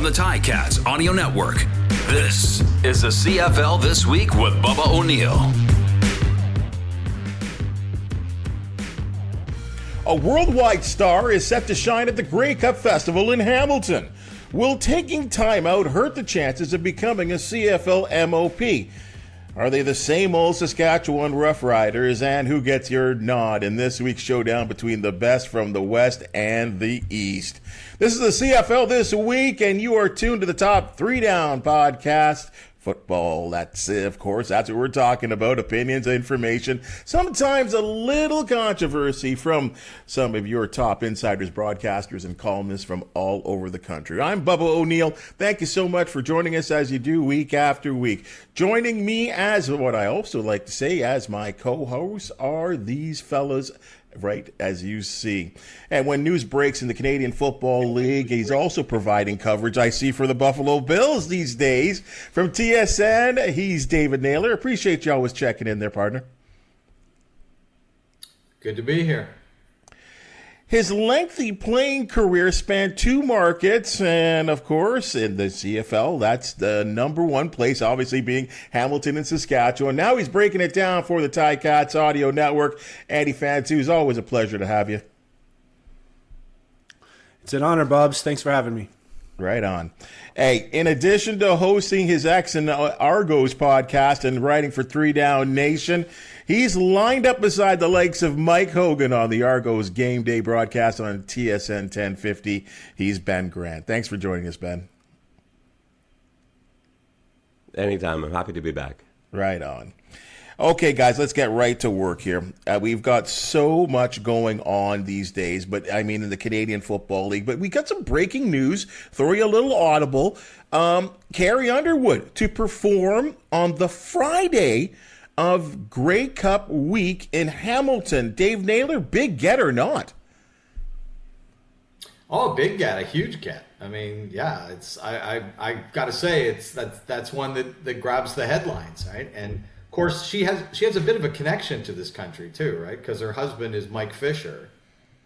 the Ticats Audio Network. This is the CFL This Week with Bubba O'Neil. A worldwide star is set to shine at the Grey Cup Festival in Hamilton. Will taking time out hurt the chances of becoming a CFL MOP? Are they the same old Saskatchewan Roughriders? And who gets your nod in this week's showdown between the best from the West and the East? This is the CFL This Week, and you are tuned to the Top 3 Down podcast. Football, of course, that's what we're talking about. Opinions, information, sometimes a little controversy from some of your top insiders, broadcasters, and columnists from all over the country. I'm Bubba O'Neil. Thank you so much for joining us as you do week after week. Joining me as what I also like to say as my co-hosts are these fellas right as you see. And when news breaks in the Canadian Football League, he's also providing coverage, I see, for the Buffalo Bills these days. From TSN, he's David Naylor. Appreciate you always checking in there, partner. Good to be here. His lengthy playing career spanned two markets, and of course, in the CFL, that's the number one place, obviously being Hamilton and Saskatchewan. Now he's breaking it down for the Ticats Audio Network. Andy Fantuz, always a pleasure to have you. It's an honor, Bubs. Thanks for having me. Right on. Hey, in addition to hosting his X and Argos podcast and writing for 3 Down Nation, he's lined up beside the likes of Mike Hogan on the Argos game day broadcast on TSN 1050. He's Ben Grant. Thanks for joining us, Ben. Anytime. I'm happy to be back. Right on. Okay, guys, let's get right to work here. We've got so much going on these days, but I mean in the Canadian Football League. But we got some breaking news. Throw you a little audible. Carrie Underwood to perform on the Friday of Grey Cup week in Hamilton. Dave Naylor, big get or not? Oh, big get, a huge get. I mean, yeah, it's I got to say that's one that grabs the headlines, right? And of course, she has a bit of a connection to this country too, right? Because her husband is Mike Fisher,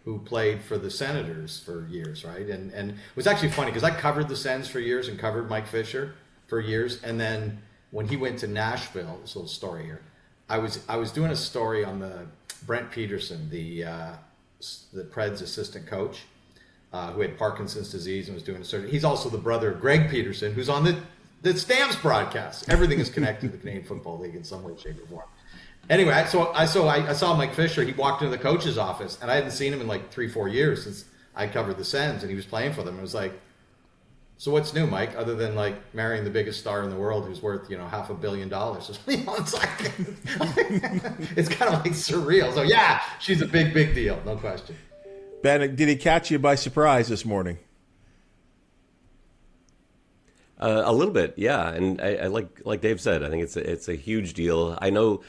who played for the Senators for years, right? And it was actually funny because I covered the Sens for years and covered Mike Fisher for years, and then when he went to Nashville, this little story here, I was doing a story on the Brent Peterson, the Preds assistant coach, who had Parkinson's disease and was doing a surgery. He's also the brother of Greg Peterson, who's on the Stamps broadcast. Everything is connected to the Canadian Football League in some way, shape, or form. Anyway, so I saw Mike Fisher. He walked into the coach's office, and I hadn't seen him in like 3-4 years since I covered the Sens, and he was playing for them. It was like, so what's new, Mike? Other than like marrying the biggest star in the world, who's worth $500 million. It's like, it's kind of like surreal. So yeah, she's a big deal, no question. Ben, did he catch you by surprise this morning? A little bit, yeah. And I like Dave said, I think it's a huge deal. I know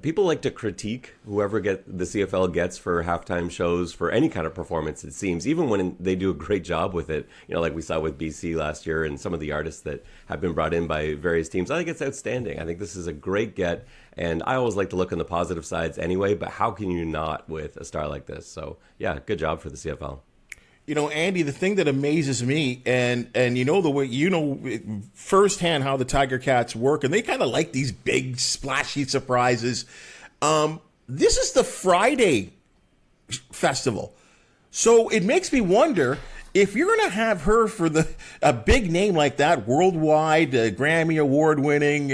people like to critique whoever the CFL gets for halftime shows for any kind of performance, it seems, even when they do a great job with it. Like we saw with BC last year and some of the artists that have been brought in by various teams. I think it's outstanding. I think this is a great get. And I always like to look on the positive sides anyway, but how can you not with a star like this? So, yeah, good job for the CFL. Andy, the thing that amazes me, and the way firsthand how the Tiger Cats work, and they kind of like these big splashy surprises. This is the Friday festival, so it makes me wonder if you're going to have her for a big name like that, worldwide Grammy award-winning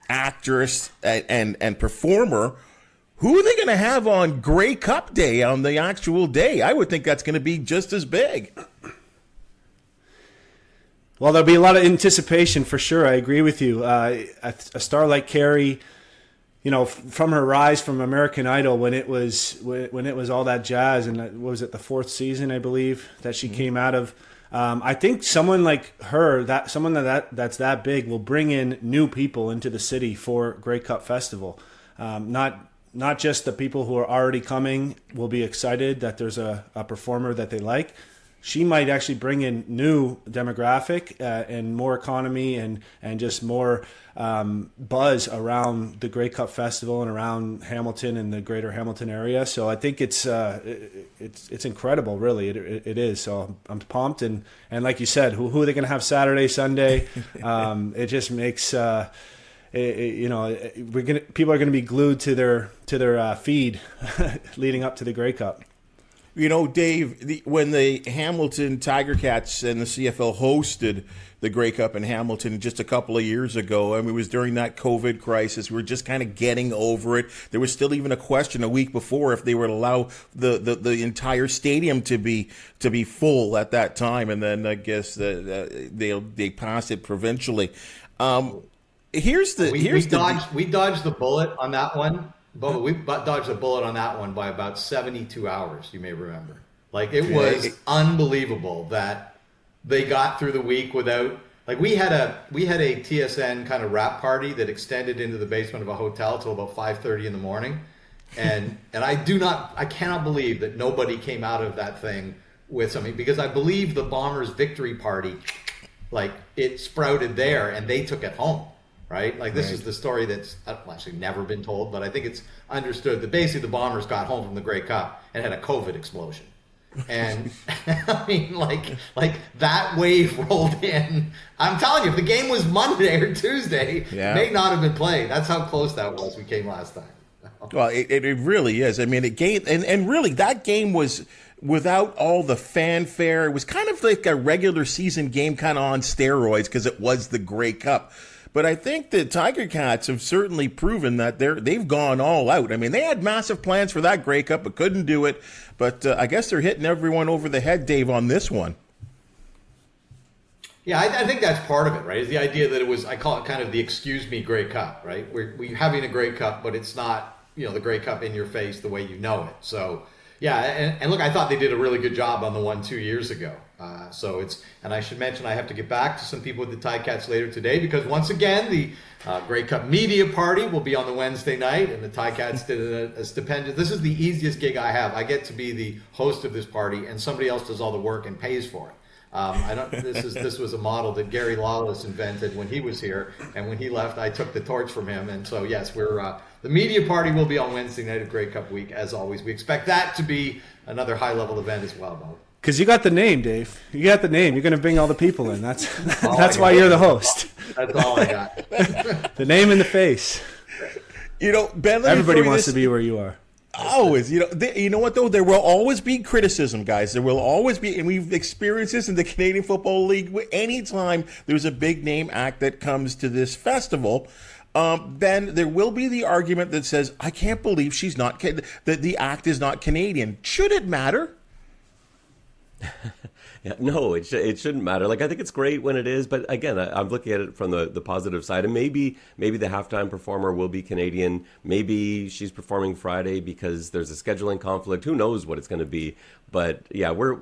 actress and performer. Who are they going to have on Grey Cup Day, on the actual day? I would think that's going to be just as big. Well, there'll be a lot of anticipation for sure. I agree with you. A star like Carrie, from her rise from American Idol when it was all that jazz, and what was it, the 4th season, I believe, that she came out of. I think someone like her, that's that big, will bring in new people into the city for Grey Cup Festival. Not just the people who are already coming will be excited that there's a performer that they like. She might actually bring in new demographic and more economy and just more buzz around the Grey Cup Festival and around Hamilton and the greater Hamilton area. So I think it's it's incredible, really. It is. So I'm pumped, and like you said, who are they going to have Saturday, Sunday? It just makes people are going to be glued to their feed leading up to the Grey Cup. You know, Dave, when the Hamilton Tiger Cats and the CFL hosted the Grey Cup in Hamilton just a couple of years ago, I mean, it was during that COVID crisis. We were just kind of getting over it. There was still even a question a week before if they would allow the entire stadium to be full at that time, and then I guess they passed it provincially. We dodged the bullet on that one. Bubba, we dodged a bullet on that one by about 72 hours, you may remember. Like, it was unbelievable that they got through the week without, like, we had a TSN kind of wrap party that extended into the basement of a hotel till about 5:30 in the morning. And I cannot believe that nobody came out of that thing with something, because I believe the Bombers' victory party, like, it sprouted there and they took it home. Right? Like, this is the story that's actually never been told, but I think it's understood that basically the Bombers got home from the Grey Cup and had a COVID explosion. And I mean, like that wave rolled in. I'm telling you, if the game was Monday or Tuesday, it may not have been played. That's how close that was. We came last time. Well, it really is. I mean, and really that game was without all the fanfare. It was kind of like a regular season game, kind of on steroids, because it was the Grey Cup. But I think the Tiger Cats have certainly proven that they've gone all out. I mean, they had massive plans for that Grey Cup, but couldn't do it. But I guess they're hitting everyone over the head, Dave, on this one. Yeah, I think that's part of it, right? Is the idea that it was, I call it kind of the excuse me Grey Cup, right? We're having a Grey Cup, but it's not, the Grey Cup in your face the way you know it. So, yeah, and look, I thought they did a really good job on the one 2 years ago. And I should mention, I have to get back to some people with the Ticats later today, because once again, the Grey Cup media party will be on the Wednesday night, and the Ticats did a stupendous. This is the easiest gig I have. I get to be the host of this party, and somebody else does all the work and pays for it. This was a model that Gary Lawless invented when he was here, and when he left, I took the torch from him. And so, yes, the media party will be on Wednesday night of Grey Cup week, as always. We expect that to be another high-level event as well, Bo. Because you got the name, Dave. You got the name. You're going to bring all the people in. That's why you're the host. That's all I got. The name and the face. Ben, everybody wants to be where you are. Always. You know what, though? There will always be criticism, guys. There will always be, and we've experienced this in the Canadian Football League. Anytime there's a big-name act that comes to this festival, then there will be the argument that says, I can't believe that the act is not Canadian. Should it matter? Yeah, no, it shouldn't matter. Like, I think it's great when it is, but again, I'm looking at it from the positive side, and maybe the halftime performer will be Canadian. Maybe she's performing Friday because there's a scheduling conflict. Who knows what it's going to be? But yeah, we're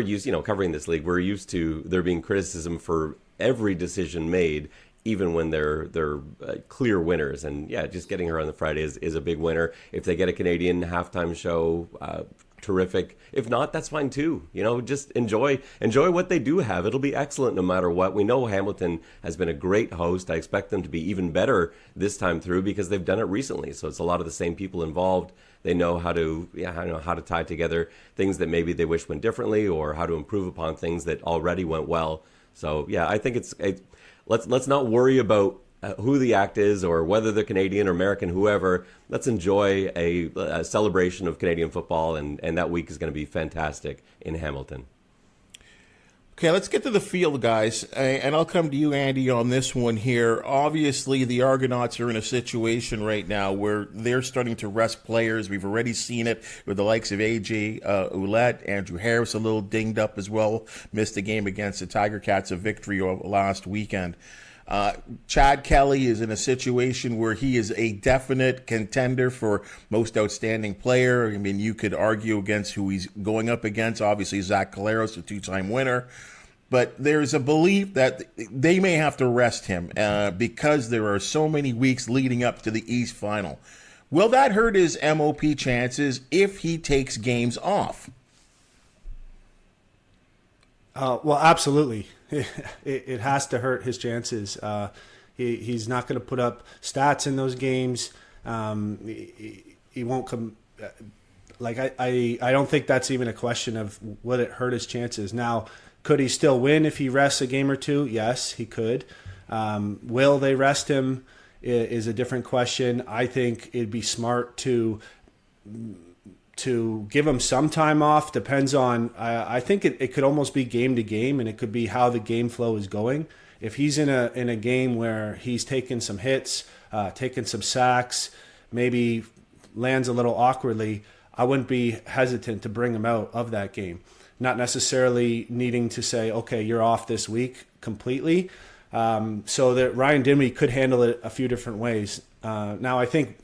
used, covering this league. We're used to there being criticism for every decision made, even when they're clear winners. And yeah, just getting her on the Friday is a big winner. If they get a Canadian halftime show, terrific. If not, that's fine too. Just enjoy what they do have. It'll be excellent no matter what. We know Hamilton has been a great host. I expect them to be even better this time through because they've done it recently. So it's a lot of the same people involved. They know how to tie together things that maybe they wish went differently, or how to improve upon things that already went well. So yeah, I think let's not worry about who the act is or whether they're Canadian or American, whoever. Let's enjoy a celebration of Canadian football, and that week is going to be fantastic in Hamilton. Okay, let's get to the field, guys, and I'll come to you, Andy, on this one here. Obviously, the Argonauts are in a situation right now where they're starting to rest players. We've already seen it with the likes of A.J. Ouellette, Andrew Harris a little dinged up as well, missed the game against the Tiger Cats, a victory last weekend. Chad Kelly is in a situation where he is a definite contender for most outstanding player. I mean, you could argue against who he's going up against. Obviously, Zach Caleros, a two-time winner. But there's a belief that they may have to rest him because there are so many weeks leading up to the East Final. Will that hurt his MOP chances if he takes games off? Well, absolutely. It has to hurt his chances. He's not going to put up stats in those games. He won't come. Like I don't think that's even a question of would it hurt his chances. Now, could he still win if he rests a game or two? Yes, he could. Will they rest him is a different question. I think it'd be smart to give him some time off. Depends on, I think it could almost be game to game, and it could be how the game flow is going. If he's in a game where he's taking some hits, taking some sacks, maybe lands a little awkwardly, I wouldn't be hesitant to bring him out of that game. Not necessarily needing to say, okay, you're off this week completely. So that Ryan Dinwiddie could handle it a few different ways. Now, I think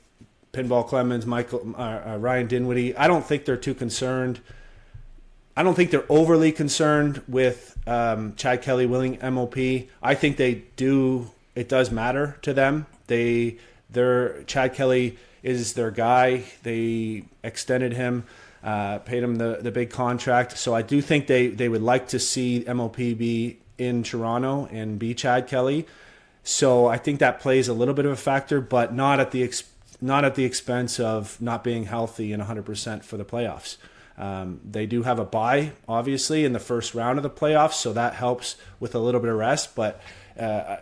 Pinball Clemens, Ryan Dinwiddie, I don't think they're too concerned. I don't think they're overly concerned with Chad Kelly winning MOP. I think they do. It does matter to them. Chad Kelly is their guy. They extended him, paid him the big contract. So I do think they would like to see MOP be in Toronto and be Chad Kelly. So I think that plays a little bit of a factor, but not at the expense of not being healthy and 100% for the playoffs. They do have a bye, obviously, in the first round of the playoffs, so that helps with a little bit of rest. But I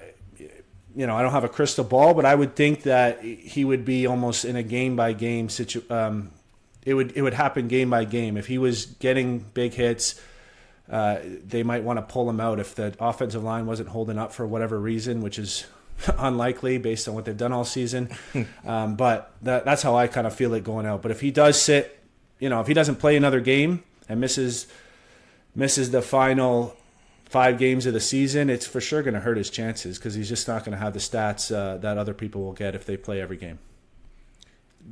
don't have a crystal ball, but I would think that he would be almost in a game-by-game situation. It would happen game by game. If he was getting big hits, they might want to pull him out if the offensive line wasn't holding up for whatever reason, which is unlikely based on what they've done all season. But that's how I kind of feel it going out. But if he does sit, if he doesn't play another game and misses the final 5 games of the season, it's for sure going to hurt his chances because he's just not going to have the stats that other people will get if they play every game.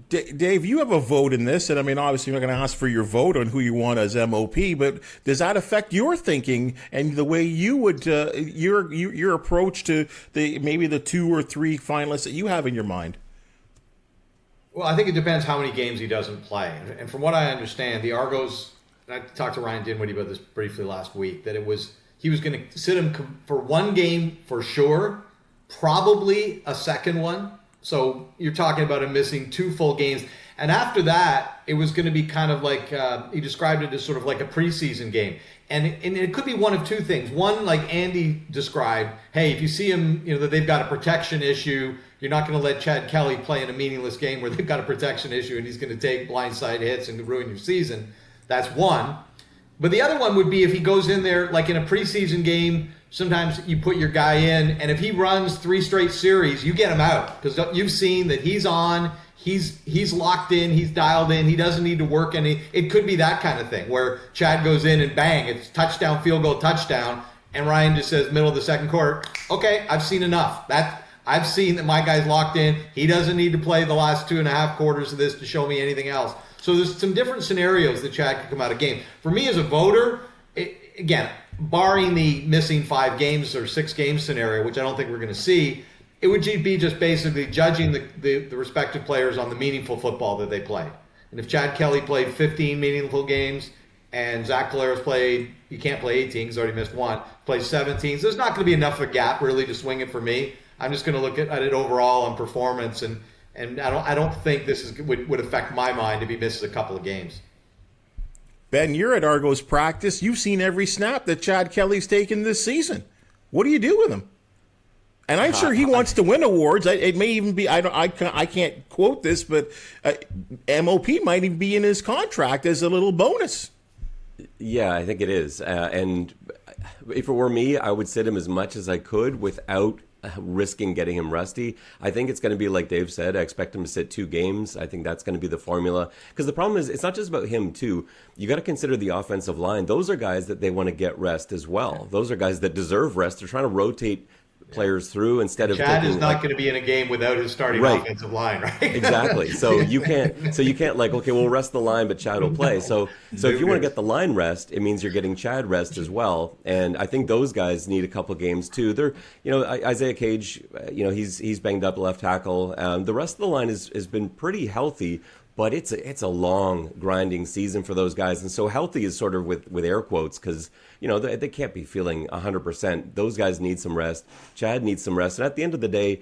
Dave, you have a vote in this, and I mean, obviously, I'm not going to ask for your vote on who you want as MOP, but does that affect your thinking and the way you would your approach to maybe the 2 or 3 finalists that you have in your mind? Well, I think it depends how many games he doesn't play, and from what I understand, the Argos. And I talked to Ryan Dinwiddie about this briefly last week. That he was going to sit him for 1 game for sure, probably a second one. So you're talking about him missing 2 full games. And after that, it was going to be kind of like, he described it as sort of like a preseason game. And it could be one of 2 things. One, like Andy described, hey, if you see him, that they've got a protection issue, you're not going to let Chad Kelly play in a meaningless game where they've got a protection issue and he's going to take blindside hits and ruin your season. That's one. But the other one would be if he goes in there, like in a preseason game, sometimes you put your guy in, and if he runs 3 straight series, you get him out because you've seen that he's on, he's locked in, he's dialed in, he doesn't need to work any. It could be that kind of thing where Chad goes in and bang, it's touchdown, field goal, touchdown, and Ryan just says middle of the second quarter, okay, I've seen enough. I've seen that my guy's locked in. He doesn't need to play the last 2.5 quarters of this to show me anything else. So there's some different scenarios that Chad could come out of game. For me as a voter, again, barring the missing 5 games or 6 games scenario, which I don't think we're going to see, it would be just basically judging the respective players on the meaningful football that they play. And if Chad Kelly played 15 meaningful games and Zach Collaros played, he can't play 18 because he already missed 1, plays 17, so there's not going to be enough of a gap really to swing it for me. I'm just going to look at it overall on performance, and I don't think this would affect my mind if he misses a couple of games. Ben, you're at Argos practice. You've seen every snap that Chad Kelly's taken this season. What do you do with him? And I'm sure he wants to win awards. It may even be, I can't quote this, but MOP might even be in his contract as a little bonus. Yeah, I think it is. And if it were me, I would sit him as much as I could without risking getting him rusty. I think it's going to be like Dave said. I expect him to sit 2 games. I think that's going to be the formula. Because the problem is, it's not just about him too. You got to consider the offensive line. Those are guys that they want to get rest as well. Those are guys that deserve rest. They're trying to rotate players through instead of Chad is not going to be in a game without his starting offensive line, right? Exactly. So you can't like, okay, we'll rest the line, but Chad will play. So if you want to get the line rest, it means you're getting Chad rest as well. And I think those guys need a couple games too. They're, Isaiah Cage, he's banged up left tackle. The rest of the line has been pretty healthy. But it's a long, grinding season for those guys. And so healthy is sort of with air quotes because, they can't be feeling 100%. Those guys need some rest. Chad needs some rest. And at the end of the day,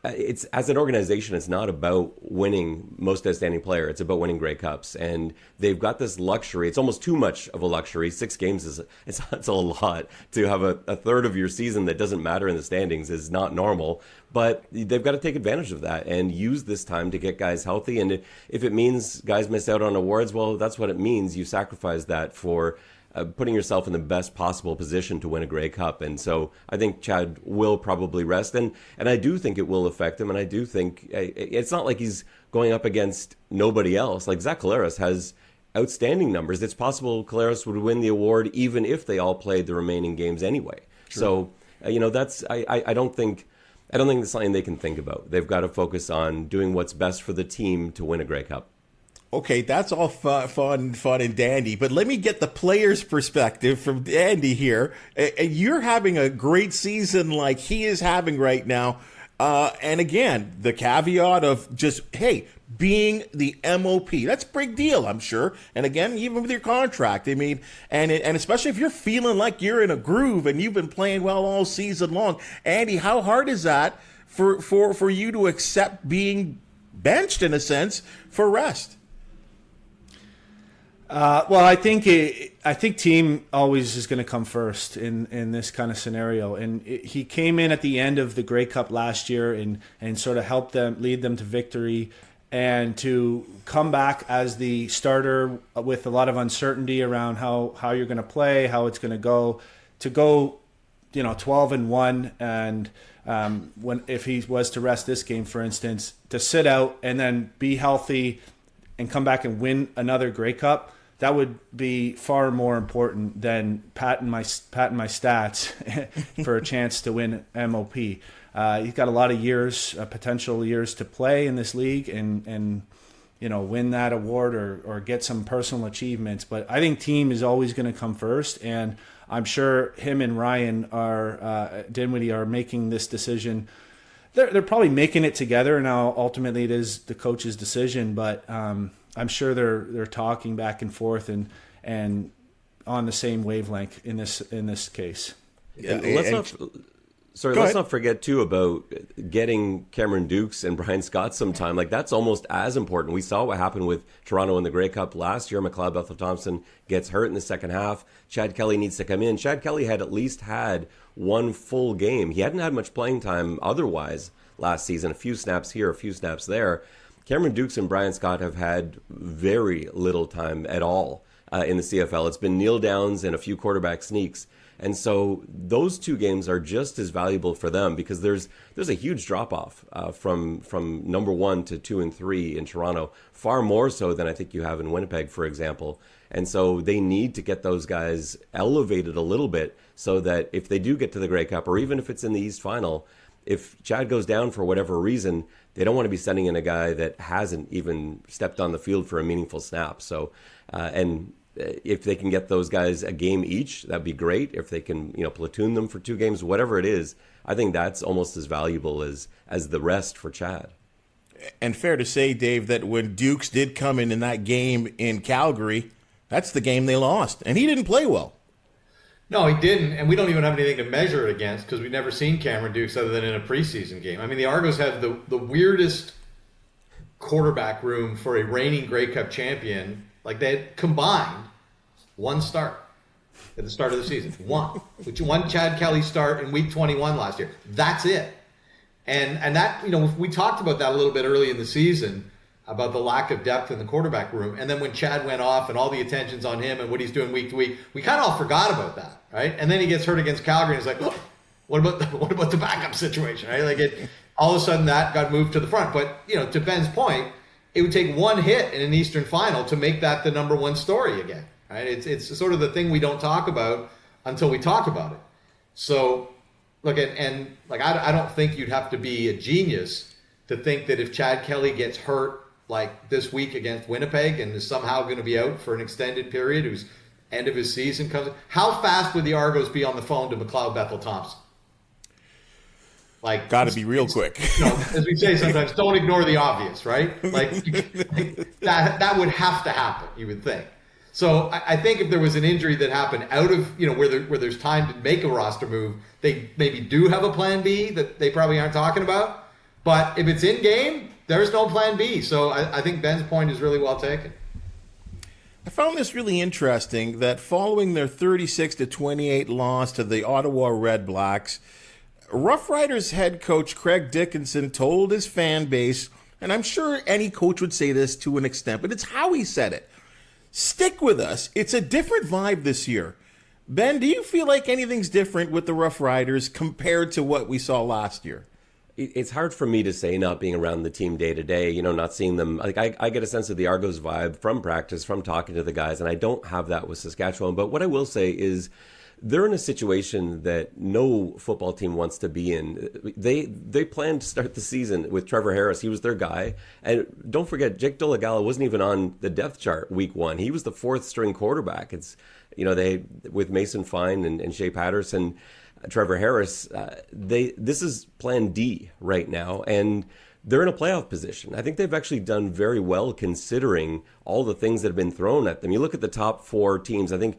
it's, as an organization, it's not about winning most outstanding player. It's about winning Grey Cups, and they've got this luxury. It's almost too much of a luxury. 6 games it's a lot. To have a third of your season that doesn't matter in the standings is not normal. But they've got to take advantage of that and use this time to get guys healthy. And if it means guys miss out on awards, well, that's what it means. You sacrifice that for putting yourself in the best possible position to win a Grey Cup. And so I think Chad will probably rest. And I do think it will affect him. And I do think it's not like he's going up against nobody else. Like Zach Collaros has outstanding numbers. It's possible Collaros would win the award even if they all played the remaining games anyway. True. So, that's I don't think it's something they can think about. They've got to focus on doing what's best for the team to win a Grey Cup. Okay, that's all fun and dandy, but let me get the player's perspective from Andy here. You're having a great season like he is having right now. And again, the caveat of just, hey, being the MOP, that's a big deal, I'm sure. And again, even with your contract, I mean, and especially if you're feeling like you're in a groove and you've been playing well all season long. Andy, how hard is that for you to accept being benched in a sense for rest? Well, I think team always is going to come first in this kind of scenario. And he came in at the end of the Grey Cup last year and sort of helped them, lead them to victory, and to come back as the starter with a lot of uncertainty around how you're going to play, how it's going to go 12-1, and if he was to rest this game, for instance, to sit out and then be healthy and come back and win another Grey Cup, that would be far more important than patting my stats for a chance to win MOP. He's got a lot of years, potential years to play in this league and win that award or get some personal achievements. But I think team is always going to come first, and I'm sure him and Ryan Dinwiddie are making this decision. They're probably making it together. Now, ultimately, it is the coach's decision, but I'm sure they're talking back and forth and on the same wavelength in this case. Yeah, let's not forget too about getting Cameron Dukes and Brian Scott some time. Like, that's almost as important. We saw what happened with Toronto in the Grey Cup last year. McLeod Bethel-Thompson gets hurt in the second half. Chad Kelly needs to come in. Chad Kelly had at least had one full game. He hadn't had much playing time otherwise last season. A few snaps here, a few snaps there. Cameron Dukes and Brian Scott have had very little time at all in the CFL. It's been kneel downs and a few quarterback sneaks. And so those two games are just as valuable for them because there's a huge drop-off from number 1 to 2 and 3 in Toronto, far more so than I think you have in Winnipeg, for example. And so they need to get those guys elevated a little bit so that if they do get to the Grey Cup, or even if it's in the East Final, if Chad goes down for whatever reason, they don't want to be sending in a guy that hasn't even stepped on the field for a meaningful snap. So, if they can get those guys a game each, that'd be great. If they can, platoon them for 2 games, whatever it is, I think that's almost as valuable as the rest for Chad. And fair to say, Dave, that when Dukes did come in that game in Calgary, that's the game they lost, and he didn't play well. No, he didn't, and we don't even have anything to measure it against because we've never seen Cameron Dukes other than in a preseason game. I mean, the Argos have the weirdest quarterback room for a reigning Grey Cup champion. Like, they had combined one start at the start of the season. One Chad Kelly start in week 21 last year. That's it. And that, we talked about that a little bit early in the season about the lack of depth in the quarterback room. And then when Chad went off and all the attention's on him and what he's doing week to week, we kind of all forgot about that, right? And then he gets hurt against Calgary and it's like, what about the backup situation, right? Like, all of a sudden that got moved to the front. But, to Ben's point, it would take one hit in an Eastern Final to make that the number 1 story again, right? It's sort of the thing we don't talk about until we talk about it. So, look, I don't think you'd have to be a genius to think that if Chad Kelly gets hurt like this week against Winnipeg and is somehow going to be out for an extended period, whose end of his season comes, how fast would the Argos be on the phone to McLeod Bethel-Thompson? Like, got to be real quick. As we say sometimes, don't ignore the obvious, right? Like that would have to happen, you would think. So I think if there was an injury that happened out of, where there's time to make a roster move, they maybe do have a plan B that they probably aren't talking about. But if it's in game, there's no plan B. So I think Ben's point is really well taken. I found this really interesting that following their 36-28 loss to the Ottawa Red Blacks, Roughriders head coach Craig Dickinson told his fan base, and I'm sure any coach would say this to an extent, but it's how he said it. Stick with us. It's a different vibe this year. Ben, do you feel like anything's different with the Roughriders compared to what we saw last year? It's hard for me to say, not being around the team day to day, not seeing them. Like I get a sense of the Argos vibe from practice, from talking to the guys, and I don't have that with Saskatchewan. But what I will say is they're in a situation that no football team wants to be in. They planned to start the season with Trevor Harris. He was their guy. And don't forget, Jake Dolegala wasn't even on the depth chart week one. He was the fourth string quarterback. It's, they with Mason Fine and Shea Patterson, Trevor Harris, this is plan D right now, and they're in a playoff position. I think they've actually done very well considering all the things that have been thrown at them. You look at the top four teams, I think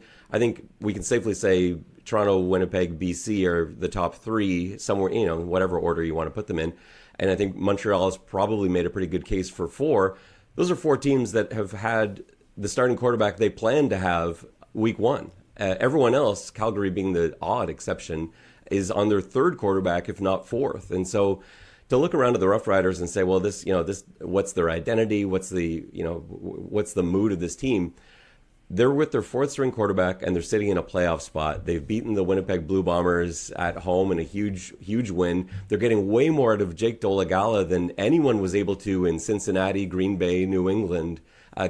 we can safely say Toronto, Winnipeg, BC are the top three, somewhere, whatever order you want to put them in. And I think Montreal has probably made a pretty good case for four. Those are four teams that have had the starting quarterback they planned to have week one. Everyone else, Calgary being the odd exception, is on their third quarterback, if not fourth. And so to look around at the Roughriders and say, well, this, what's their identity? What's the mood of this team? They're with their fourth string quarterback and they're sitting in a playoff spot. They've beaten the Winnipeg Blue Bombers at home in a huge, huge win. They're getting way more out of Jake Dolegala than anyone was able to in Cincinnati, Green Bay, New England.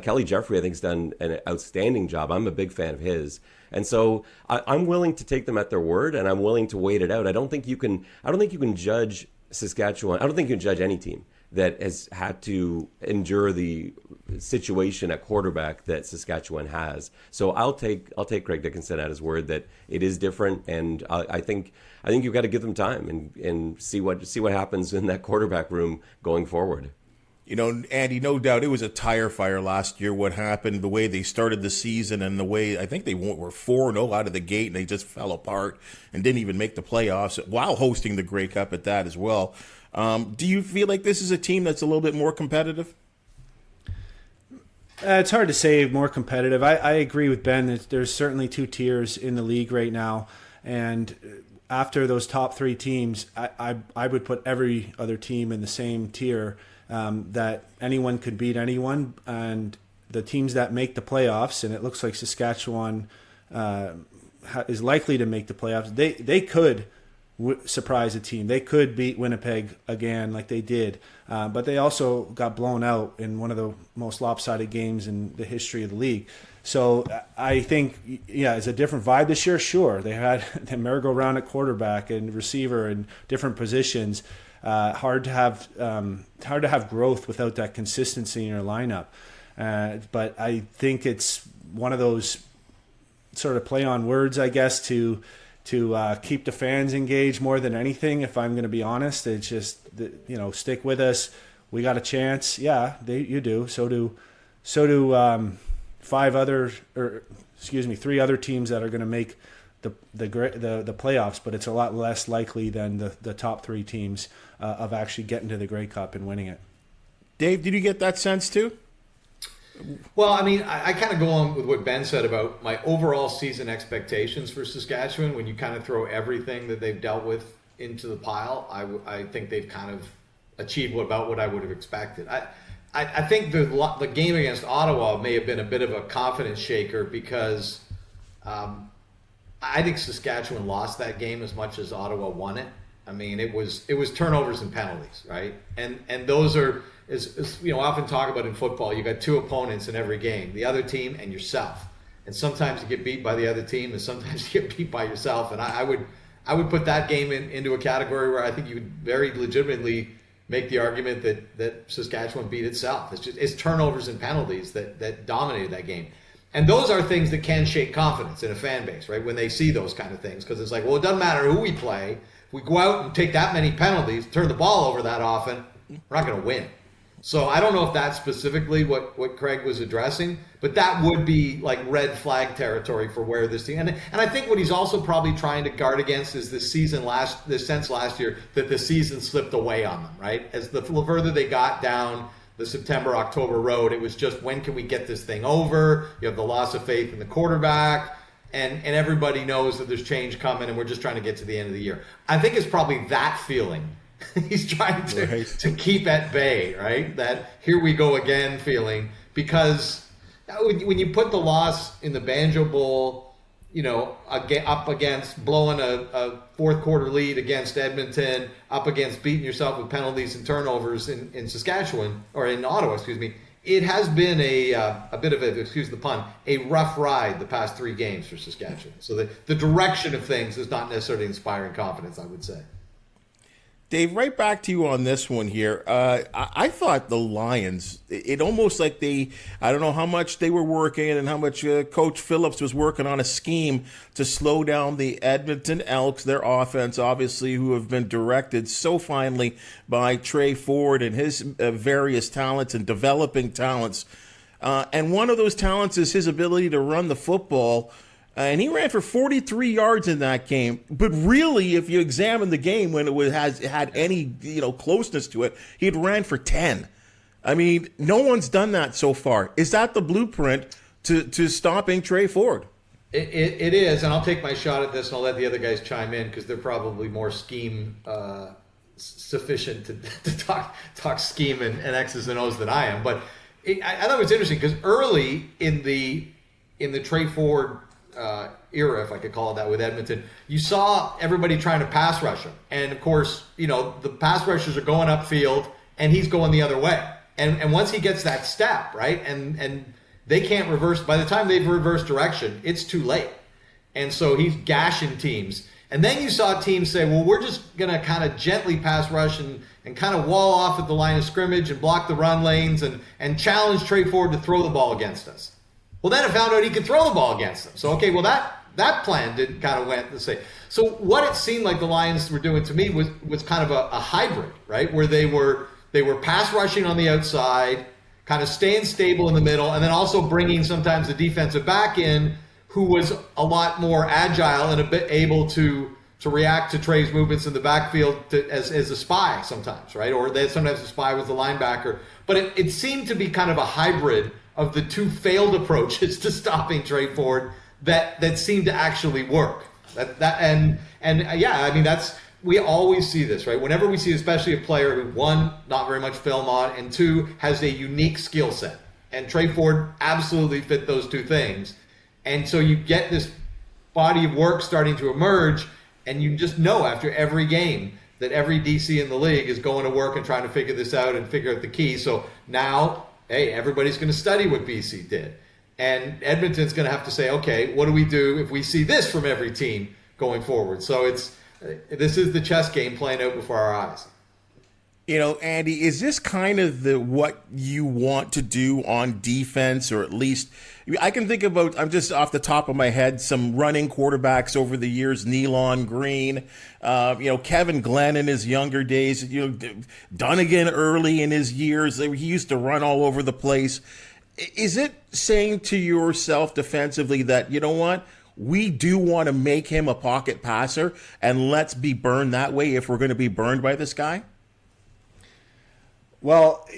Kelly Jeffrey, I think, has done an outstanding job. I'm a big fan of his. And so I'm willing to take them at their word, and I'm willing to wait it out. I don't think you can judge Saskatchewan. I don't think you can judge any team that has had to endure the situation at quarterback that Saskatchewan has. So I'll take Craig Dickinson at his word that it is different, and I think you've got to give them time and see what happens in that quarterback room going forward. Andy, no doubt it was a tire fire last year what happened, the way they started the season and the way I think they were 4-0 out of the gate and they just fell apart and didn't even make the playoffs while hosting the Grey Cup at that as well. Do you feel like this is a team that's a little bit more competitive? It's hard to say more competitive. I agree with Ben that there's certainly two tiers in the league right now. And after those top three teams, I would put every other team in the same tier. That anyone could beat anyone, and the teams that make the playoffs, and it looks like Saskatchewan is likely to make the playoffs. They could surprise a team. They could beat Winnipeg again like they did, but they also got blown out in one of the most lopsided games in the history of the league. So I think, it's a different vibe this year. Sure, they had the merry-go-round at quarterback and receiver and different positions. Hard to have growth without that consistency in your lineup. But I think it's one of those sort of play on words, I guess, to keep the fans engaged more than anything. If I'm going to be honest, it's just stick with us. We got a chance. Yeah, you do. So do three other teams that are going to make the playoffs, but it's a lot less likely than the top three teams of actually getting to the Grey Cup and winning it. Dave, did you get that sense too? Well, I mean, I kind of go on with what Ben said about my overall season expectations for Saskatchewan. When you kind of throw everything that they've dealt with into the pile, I think they've kind of achieved about what I would have expected. I think the game against Ottawa may have been a bit of a confidence shaker because I think Saskatchewan lost that game as much as Ottawa won it. I mean, it was turnovers and penalties, right? And those are, as often talk about in football, you got two opponents in every game, the other team and yourself. And sometimes you get beat by the other team, and sometimes you get beat by yourself. And I would put that game into a category where I think you would very legitimately make the argument that Saskatchewan beat itself. It's turnovers and penalties that dominated that game. And those are things that can shake confidence in a fan base, right? When they see those kind of things, because it's like, well, it doesn't matter who we play. If we go out and take that many penalties, turn the ball over that often, we're not going to win. So I don't know if that's specifically what Craig was addressing, but that would be like red flag territory for where this team. And I think what he's also probably trying to guard against is this sense last year that the season slipped away on them, right? As the further they got down the September-October road, it was just, when can we get this thing over? You have the loss of faith in the quarterback, and everybody knows that there's change coming, and we're just trying to get to the end of the year. I think it's probably that feeling he's trying to keep at bay, right? That here we go again feeling, because when you put the loss in the Banjo Bowl, up against blowing a fourth quarter lead against Edmonton, up against beating yourself with penalties and turnovers in Saskatchewan, or in Ottawa, excuse me, it has been a bit of a, excuse the pun, a rough ride the past 3 games for Saskatchewan. So the direction of things is not necessarily inspiring confidence, I would say. Dave, right back to you on this one here. I thought the Lions, it almost like I don't know how much they were working and how much Coach Phillips was working on a scheme to slow down the Edmonton Elks, their offense, obviously, who have been directed so finely by Trey Ford and his various talents and developing talents. And one of those talents is his ability to run the football. And he ran for 43 yards in that game. But really, if you examine the game when it had any closeness to it, he had ran for 10. I mean, no one's done that so far. Is that the blueprint to stopping Trey Ford? It is, and I'll take my shot at this, and I'll let the other guys chime in because they're probably more scheme sufficient to talk scheme and X's and O's than I am. But I thought it was interesting because early in the Trey Ford era, if I could call it that, with Edmonton, you saw everybody trying to pass rush him. And of course, the pass rushers are going upfield and he's going the other way. And once he gets that step, right, and they can't reverse, by the time they've reversed direction, it's too late. And so he's gashing teams. And then you saw teams say, well, we're just going to kind of gently pass rush and kind of wall off at the line of scrimmage and block the run lanes and challenge Trey Ford to throw the ball against us. Well, then I found out he could throw the ball against them. So, okay, well, that plan went the same. So what it seemed like the Lions were doing to me was kind of a hybrid, right? Where they were pass rushing on the outside, kind of staying stable in the middle, and then also bringing sometimes the defensive back in, who was a lot more agile and a bit able to react to Trey's movements in the backfield as a spy sometimes, right? Or sometimes the spy was the linebacker. But it seemed to be kind of a hybrid of the 2 failed approaches to stopping Trey Ford that seemed to actually work. We always see this, right? Whenever we see, especially a player who, 1, not very much film on, and 2, has a unique skill set. And Trey Ford absolutely fit those 2 things. And so you get this body of work starting to emerge, and you just know after every game that every DC in the league is going to work and trying to figure this out and figure out the key. So now, hey, everybody's going to study what BC did. And Edmonton's going to have to say, okay, what do we do if we see this from every team going forward? So this is the chess game playing out before our eyes. Andy, is this kind of what you want to do on defense, or at least I can think about, I'm just off the top of my head, some running quarterbacks over the years, Nealon Green, Kevin Glenn in his younger days, Dunnigan early in his years, he used to run all over the place. Is it saying to yourself defensively that, you know what, we do want to make him a pocket passer, and let's be burned that way if we're going to be burned by this guy? Well,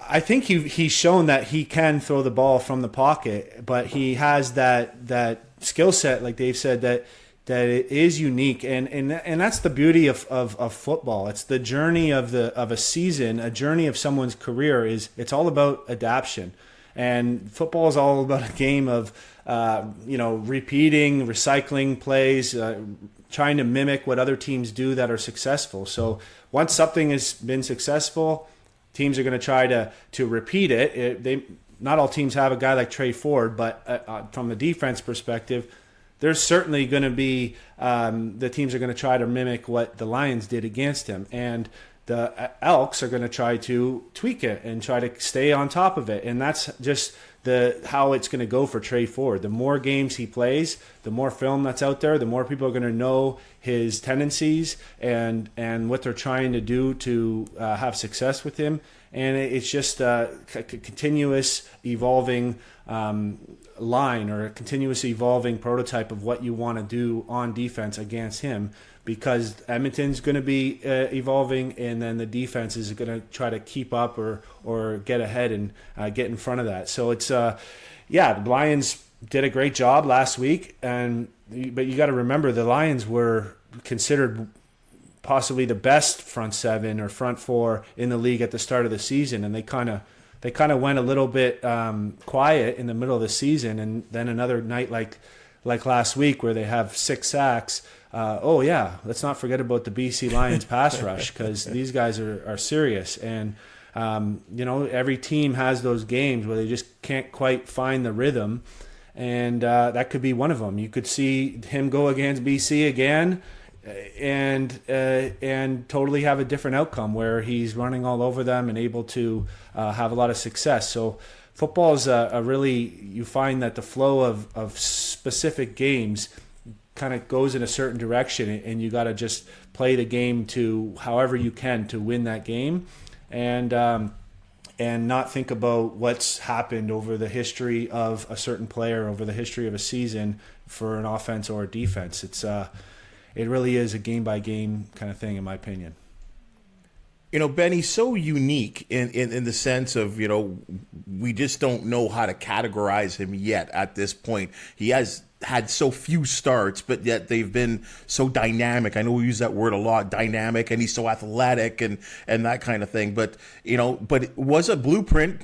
I think he's shown that he can throw the ball from the pocket, but he has that skill set, like Dave said, that it is unique, and that's the beauty of football. It's the journey of a season, a journey of someone's career. It's all about adaptation, and football is all about a game of repeating, recycling plays, trying to mimic what other teams do that are successful. So once something has been successful, teams are going to try to repeat it. Not all teams have a guy like Trey Ford, but from the defense perspective, there's certainly going to be the teams are going to try to mimic what the Lions did against him. And the Elks are going to try to tweak it and try to stay on top of it. And that's just how it's going to go for Trey Ford. The more games he plays, the more film that's out there, the more people are going to know his tendencies and what they're trying to do to have success with him. And it's just a continuous evolving line, or a continuous evolving prototype of what you want to do on defense against him, because Edmonton's going to be evolving, and then the defense is going to try to keep up or get ahead and get in front of that. So it's the Lions did a great job last week, but you got to remember the Lions were considered possibly the best front seven or front four in the league at the start of the season, and they kind of went a little bit quiet in the middle of the season, and then another night like last week where they have 6 sacks. Let's not forget about the BC Lions pass rush, because these guys are serious. And every team has those games where they just can't quite find the rhythm, and that could be one of them. You could see him go against BC again and totally have a different outcome where he's running all over them and able to have a lot of success. So football is you find that the flow of specific games kind of goes in a certain direction, and you got to just play the game to however you can to win that game, and not think about what's happened over the history of a certain player, over the history of a season for an offense or a defense. It really is a game-by-game kind of thing, in my opinion. Ben, he's so unique in the sense of, we just don't know how to categorize him yet at this point. He has had so few starts, but yet they've been so dynamic. I know we use that word a lot, dynamic, and he's so athletic and that kind of thing. But, but it was a blueprint,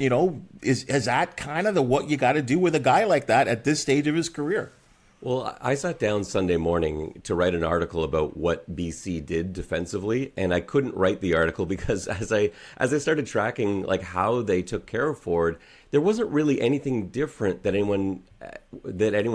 is that kind of what you got to do with a guy like that at this stage of his career? Well, I sat down Sunday morning to write an article about what BC did defensively, and I couldn't write the article because as I started tracking like how they took care of Ford, there wasn't really anything different that anyone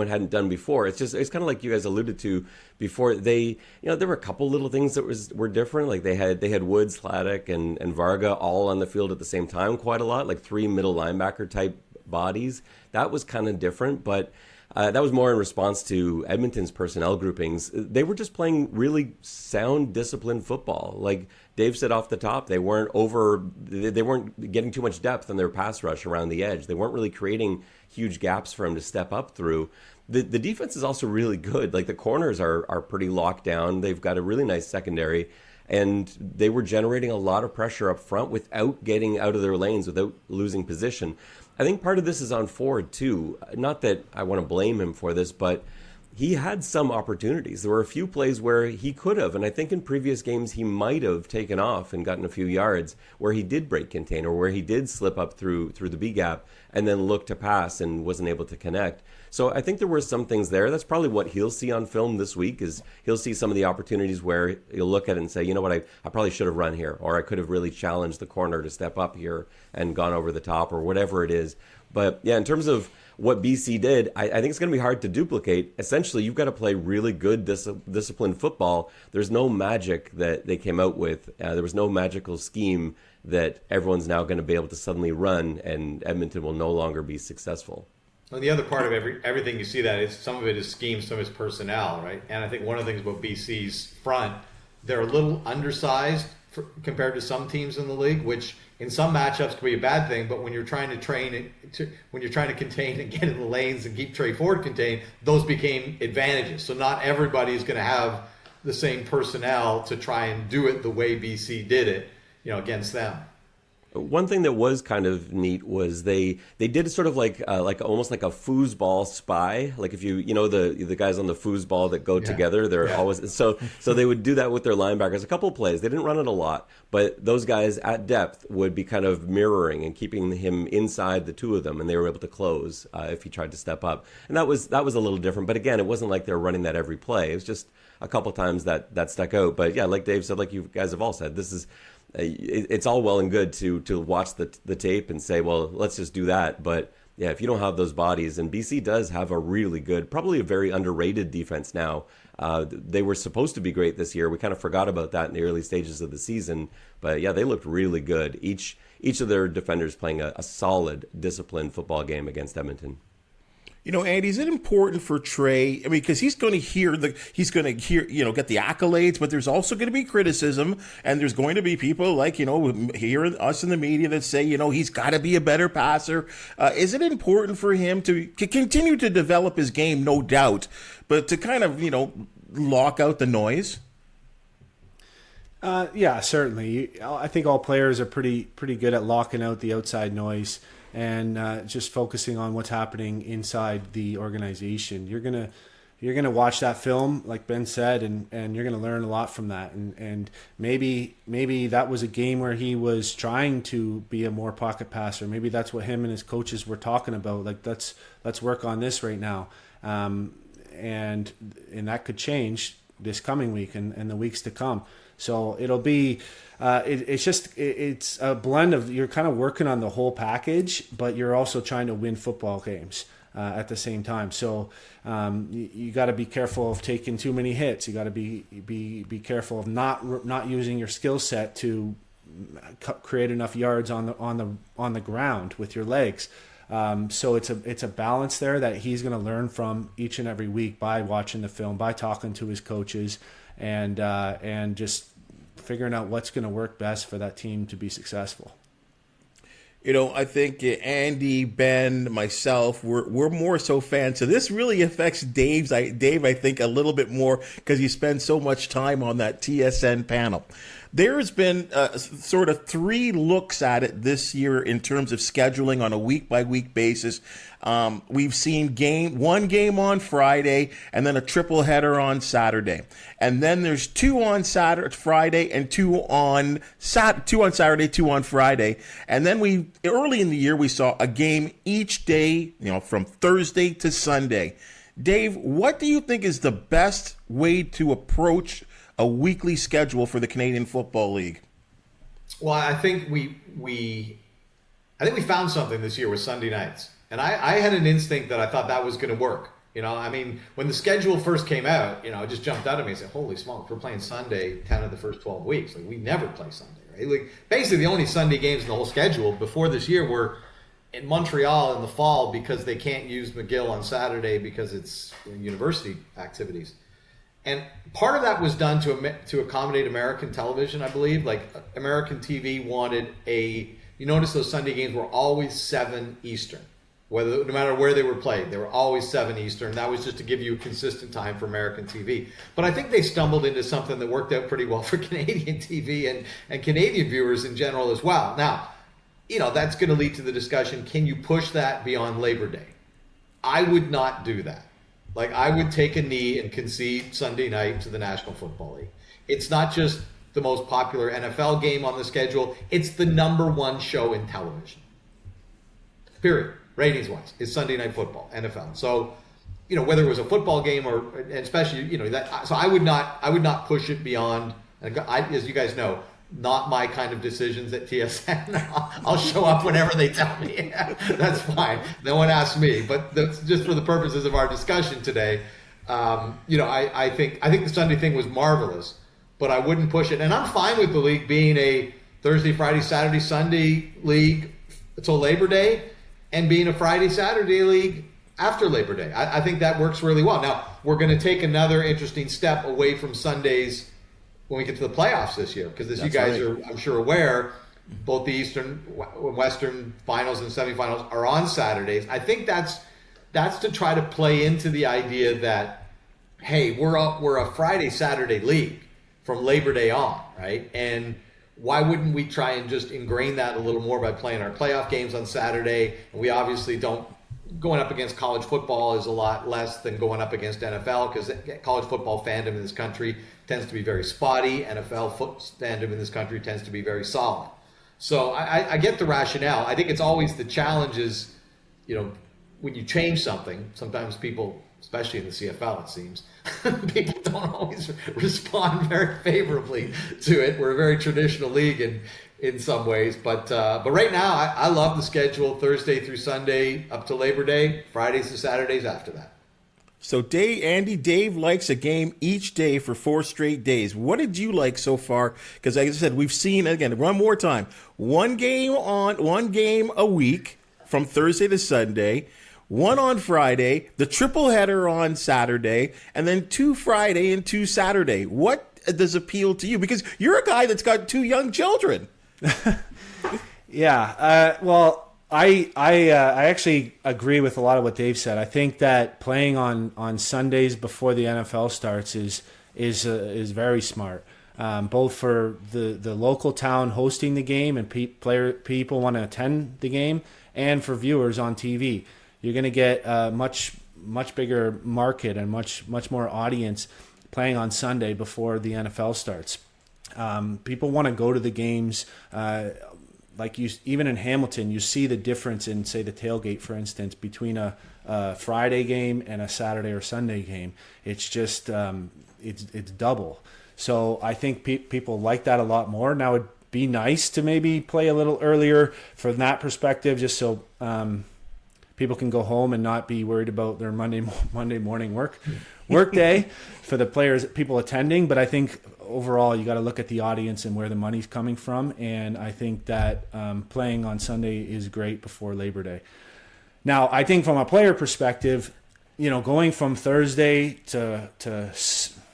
hadn't done before. It's kind of like you guys alluded to before. There were a couple little things that were different. Like they had Woods, Sladek, and Varga all on the field at the same time quite a lot, like 3 middle linebacker type bodies. That was kind of different, but that was more in response to Edmonton's personnel groupings. They were just playing really sound, disciplined football. Like Dave said off the top, they weren't getting too much depth in their pass rush around the edge. They weren't really creating huge gaps for him to step up through. The defense is also really good. Like the corners are pretty locked down. They've got a really nice secondary, and they were generating a lot of pressure up front without getting out of their lanes, without losing position. I think part of this is on Ford, too. Not that I want to blame him for this, but he had some opportunities. There were a few plays where he could have, and I think in previous games he might have taken off and gotten a few yards where he did break contain or where he did slip up through the B gap and then look to pass and wasn't able to connect. So I think there were some things there. That's probably what he'll see on film this week, is he'll see some of the opportunities where he'll look at it and say, you know what, I probably should have run here, or I could have really challenged the corner to step up here and gone over the top, or whatever it is. But yeah, in terms of what BC did, I think it's going to be hard to duplicate. Essentially, you've got to play really good disciplined football. There's no magic that they came out with. There was no magical scheme that everyone's now going to be able to suddenly run, and Edmonton will no longer be successful. Well, the other part of everything you see that is some of it is scheme, some of it is personnel, right? And I think one of the things about BC's front, they're a little undersized compared to some teams in the league, which in some matchups could be a bad thing. But when you're trying to when you're trying to contain and get in the lanes and keep Trey Ford contained, those became advantages. So not everybody is going to have the same personnel to try and do it the way BC did it, against them. One thing that was kind of neat was they did sort of like almost like a foosball spy. Like if the guys on the foosball that go together, they're always so they would do that with their linebackers. A couple of plays, they didn't run it a lot, but those guys at depth would be kind of mirroring and keeping him inside the two of them, and they were able to close if he tried to step up. And that was a little different. But again, it wasn't like they were running that every play. It was just a couple times that stuck out. But yeah, like Dave said, like you guys have all said, this is. It's all well and good to watch the tape and say, well, let's just do that. But yeah, if you don't have those bodies, and BC does have a really good, probably a very underrated defense now. They were supposed to be great this year. We kind of forgot about that in the early stages of the season. But yeah, they looked really good. Each of their defenders playing a solid, disciplined football game against Edmonton. Andy, is it important for Trey? I mean, because he's going to hear, get the accolades, but there's also going to be criticism, and there's going to be people like, hearing us in the media that say, he's got to be a better passer. Is it important for him to continue to develop his game? No doubt, but to kind of, lock out the noise? Yeah, certainly. I think all players are pretty good at locking out the outside noise and just focusing on what's happening inside the organization. You're gonna watch that film, like Ben said, and you're gonna learn a lot from that. And maybe that was a game where he was trying to be a more pocket passer. Maybe that's what him and his coaches were talking about. Like, let's work on this right now. And that could change this coming week and the weeks to come. So it'll be, it's a blend of, you're kind of working on the whole package, but you're also trying to win football games at the same time. So you got to be careful of taking too many hits. You got to be careful of not using your skill set to create enough yards on the ground with your legs. So it's a balance there that he's going to learn from each and every week by watching the film, by talking to his coaches, and just figuring out what's going to work best for that team to be successful. I think Andy, Ben, myself, we're more so fans. So this really affects Dave, I think, a little bit more because he spends so much time on that TSN panel. There's been sort of 3 looks at it this year in terms of scheduling on a week-by-week basis. We've seen one game on Friday and then a triple header on Saturday. And then there's 2 on Friday and 2 on Saturday, 2 on Friday. And then early in the year, we saw a game each day, from Thursday to Sunday. Dave, what do you think is the best way to approach a weekly schedule for the Canadian Football League? Well, I think we found something this year with Sunday nights. And I had an instinct that I thought that was going to work. When the schedule first came out, it just jumped out at me and said, holy smokes, we're playing Sunday 10 of the first 12 weeks. Like, we never play Sunday, right? Like, basically the only Sunday games in the whole schedule before this year were in Montreal in the fall because they can't use McGill on Saturday because it's university activities. And part of that was done to accommodate American television, I believe. Like, American TV wanted you notice those Sunday games were always 7 Eastern. No matter where they were played, they were always 7 Eastern. That was just to give you a consistent time for American TV. But I think they stumbled into something that worked out pretty well for Canadian TV and Canadian viewers in general as well. Now, that's going to lead to the discussion, can you push that beyond Labor Day? I would not do that. Like, I would take a knee and concede Sunday night to the National Football League. It's not just the most popular NFL game on the schedule. It's the #1 show in television. Period. Ratings-wise, is Sunday Night Football, NFL. So, whether it was a football game or, especially, that. So I would not push it beyond. As you guys know, not my kind of decisions at TSN. I'll show up whenever they tell me. That's fine. No one asked me. But that's just for the purposes of our discussion today. I think the Sunday thing was marvelous, but I wouldn't push it. And I'm fine with the league being a Thursday, Friday, Saturday, Sunday league until Labor Day, and being a Friday, Saturday league after Labor Day. I think that works really well. Now, we're going to take another interesting step away from Sundays when we get to the playoffs this year, because as you guys are, I'm sure, aware, both the Eastern, Western finals and semifinals are on Saturdays. I think that's to try to play into the idea that, hey, we're a Friday, Saturday league from Labor Day on, right? And why wouldn't we try and just ingrain that a little more by playing our playoff games on Saturday? And we obviously don't. Going up against college football is a lot less than going up against NFL, because college football fandom in this country tends to be very spotty. NFL fandom in this country tends to be very solid. So I get the rationale. I think it's always the challenge is, when you change something, sometimes people, especially in the CFL, it seems, people don't always respond very favorably to it. We're a very traditional league, and in some ways. But right now, I love the schedule: Thursday through Sunday up to Labor Day, Fridays to Saturdays after that. So Dave likes a game each day for 4 straight days. What did you like so far? Because like I said, we've seen, again, one more time, one game a week from Thursday to Sunday, one on Friday, the triple header on Saturday, and then 2 Friday and 2 Saturday. What does appeal to you? Because you're a guy that's got 2 young children. Yeah. Well, I actually agree with a lot of what Dave said. I think that playing on Sundays before the NFL starts is very smart, both for the local town hosting the game and people want to attend the game, and for viewers on TV. You're going to get a much bigger market and much more audience playing on Sunday before the NFL starts. People want to go to the games. Like even in Hamilton, you see the difference in, say, the tailgate, for instance, between a Friday game and a Saturday or Sunday game. It's just it's double. So I think people like that a lot more. Now it'd be nice to maybe play a little earlier from that perspective, just so people can go home and not be worried about their Monday morning work day for the people attending. But I think overall, you got to look at the audience and where the money's coming from. And I think that playing on Sunday is great before Labor Day. Now, I think from a player perspective, going from Thursday to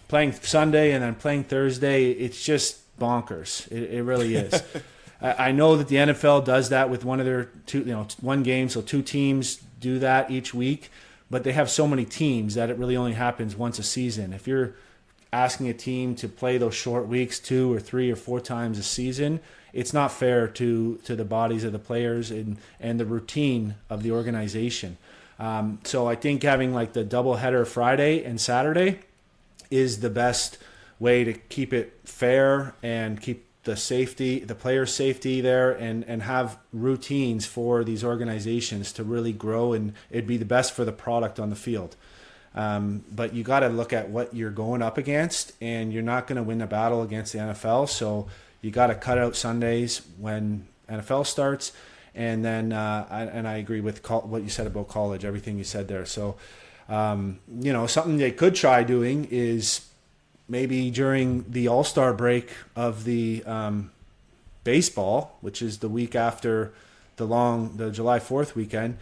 playing Sunday and then playing Thursday, it's just bonkers. It really is. I know that the NFL does that with one of their one game, so 2 teams do that each week, but they have so many teams that it really only happens once a season. If you're asking a team to play those short weeks 2 or 3 or 4 times a season, it's not fair to the bodies of the players and the routine of the organization. So I think having like the doubleheader Friday and Saturday is the best way to keep it fair and keep the player safety there, and have routines for these organizations to really grow, and it'd be the best for the product on the field. But you got to look at what you're going up against, and you're not going to win the battle against the NFL. So you got to cut out Sundays when NFL starts. And then, I agree with what you said about college, everything you said there. So, something they could try doing is maybe during the All-Star break of the baseball, which is the week after the July 4th weekend,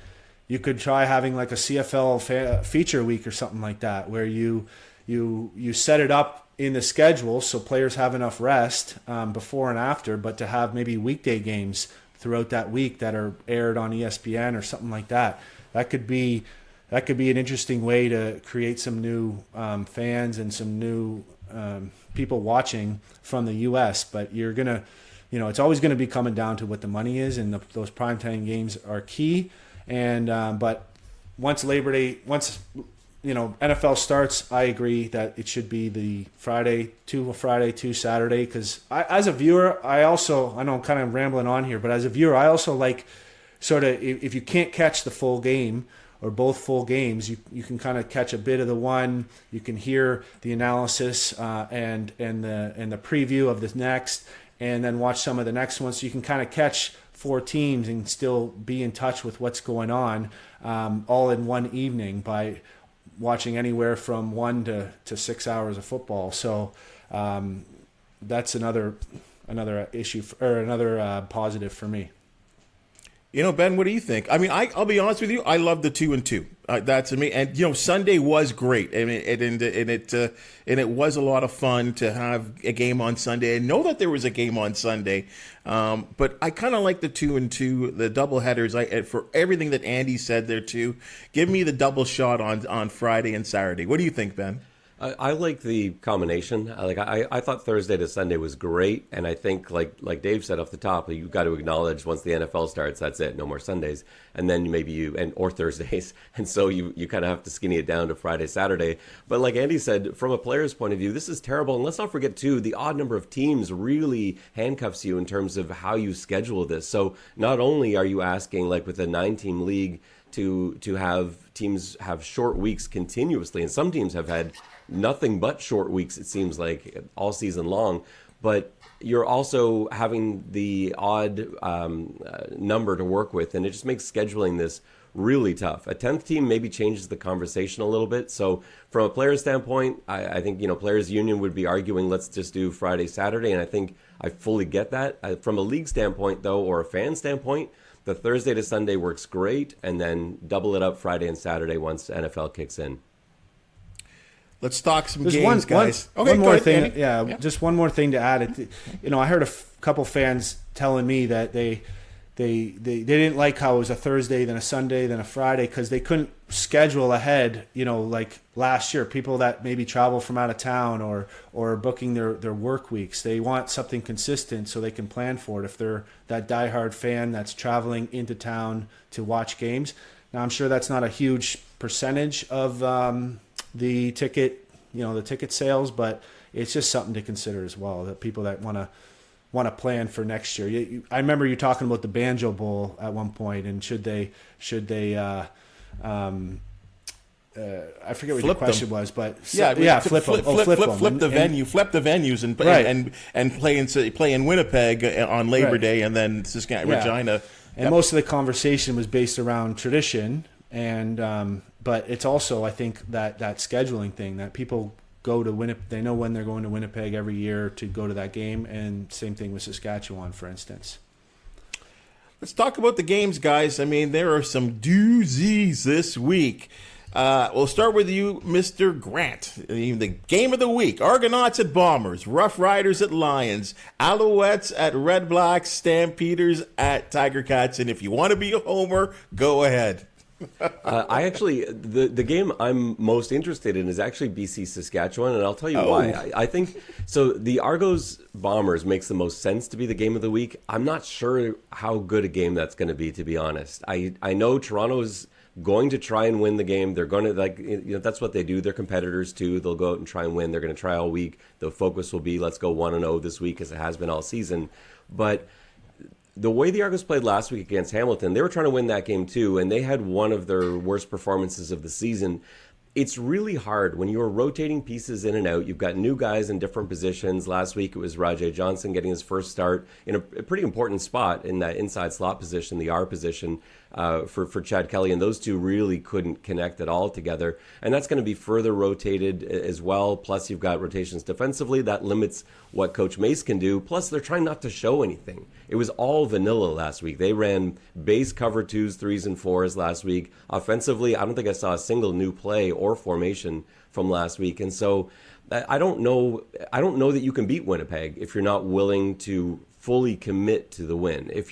you could try having like a CFL feature week or something like that, where you set it up in the schedule so players have enough rest before and after, but to have maybe weekday games throughout that week that are aired on ESPN or something like that. That could be an interesting way to create some new fans and some new people watching from the U.S. But you're gonna, it's always going to be coming down to what the money is, and those primetime games are key. And but once Labor Day, NFL starts, I agree that it should be the Friday, 2 Saturday. Because as a viewer, I know I'm kind of rambling on here, but as a viewer, I also like sort of, if you can't catch the full game or both full games, you can kind of catch a bit of the one. You can hear the analysis and the preview of the next, and then watch some of the next ones. So you can kind of catch 4 teams and still be in touch with what's going on all in one evening by watching anywhere from 1 to 6 hours of football. So that's another issue or another positive for me. Ben, what do you think? I mean, I'll be honest with you. I love the 2 and 2. That's me. And Sunday was great. I mean, it was a lot of fun to have a game on Sunday. I know that there was a game on Sunday, but I kind of like the 2 and 2, the double headers. For everything that Andy said there too. Give me the double shot on Friday and Saturday. What do you think, Ben? I like the combination. I thought Thursday to Sunday was great, and I think like Dave said off the top, you've got to acknowledge once the NFL starts, that's it, no more Sundays, and then or Thursdays, and so you kind of have to skinny it down to Friday, Saturday. But like Andy said, from a player's point of view, this is terrible. And let's not forget too, the odd number of teams really handcuffs you in terms of how you schedule this. So not only are you asking, like with a 9-team league, to have teams have short weeks continuously, and some teams have had nothing but short weeks, it seems like, all season long. but you're also having the odd number to work with, and it just makes scheduling this really tough. A 10th team maybe changes the conversation a little bit. So from a player standpoint, I think, players union would be arguing, let's just do Friday, Saturday. And I think I fully get that. From a league standpoint, though, or a fan standpoint, the Thursday to Sunday works great. And then double it up Friday and Saturday once NFL kicks in. Let's talk some There's games, guys. Okay, one more ahead, thing. Andy. Yeah, just one more thing to add. I heard a couple fans telling me that they didn't like how it was a Thursday, then a Sunday, then a Friday, because they couldn't schedule ahead, like last year. People that maybe travel from out of town or booking their work weeks, they want something consistent so they can plan for it if they're that diehard fan that's traveling into town to watch games. Now, I'm sure that's not a huge percentage of the ticket sales, but it's just something to consider as well, that people that want to plan for next year. I remember you talking about the Banjo Bowl at one point, and should they I forget what your question was, but flip the venue, flip the venues and play in Winnipeg on Labor Day, and then Regina. And most of the conversation was based around tradition, and but it's also, I think, that scheduling thing that people go to Winnipeg. They know when they're going to Winnipeg every year to go to that game, and same thing with Saskatchewan, for instance. Let's talk about the games, guys. I mean, there are some doozies this week. We'll start with you, Mr. Grant. The game of the week: Argonauts at Bombers, Roughriders at Lions, Alouettes at Red Blacks, Stampeders at Tiger Cats. And if you want to be a homer, go ahead. I actually, the game I'm most interested in is actually BC Saskatchewan, and I'll tell you why. I think so. The Argos Bombers makes the most sense to be the game of the week. I'm not sure how good a game that's going to be, to be honest. I know Toronto's going to try and win the game. They're going to that's what they do. They're competitors too. They'll go out and try and win. They're going to try all week. The focus will be let's go 1-0 this week, as it has been all season. But the way the Argos played last week against Hamilton, they were trying to win that game too, and they had one of their worst performances of the season. It's really hard when you're rotating pieces in and out. You've got new guys in different positions. Last week it was Rajay Johnson getting his first start in a pretty important spot in that inside slot position, the R position, for Chad Kelly, and those two really couldn't connect at all together. And that's going to be further rotated as well. Plus you've got rotations defensively. That limits what Coach Mace can do. Plus they're trying not to show anything. It was all vanilla last week. They ran base cover 2s, 3s, and 4s last week. Offensively, I don't think I saw a single new play or formation from last week. And so I don't know that you can beat Winnipeg if you're not willing to fully commit to the win. If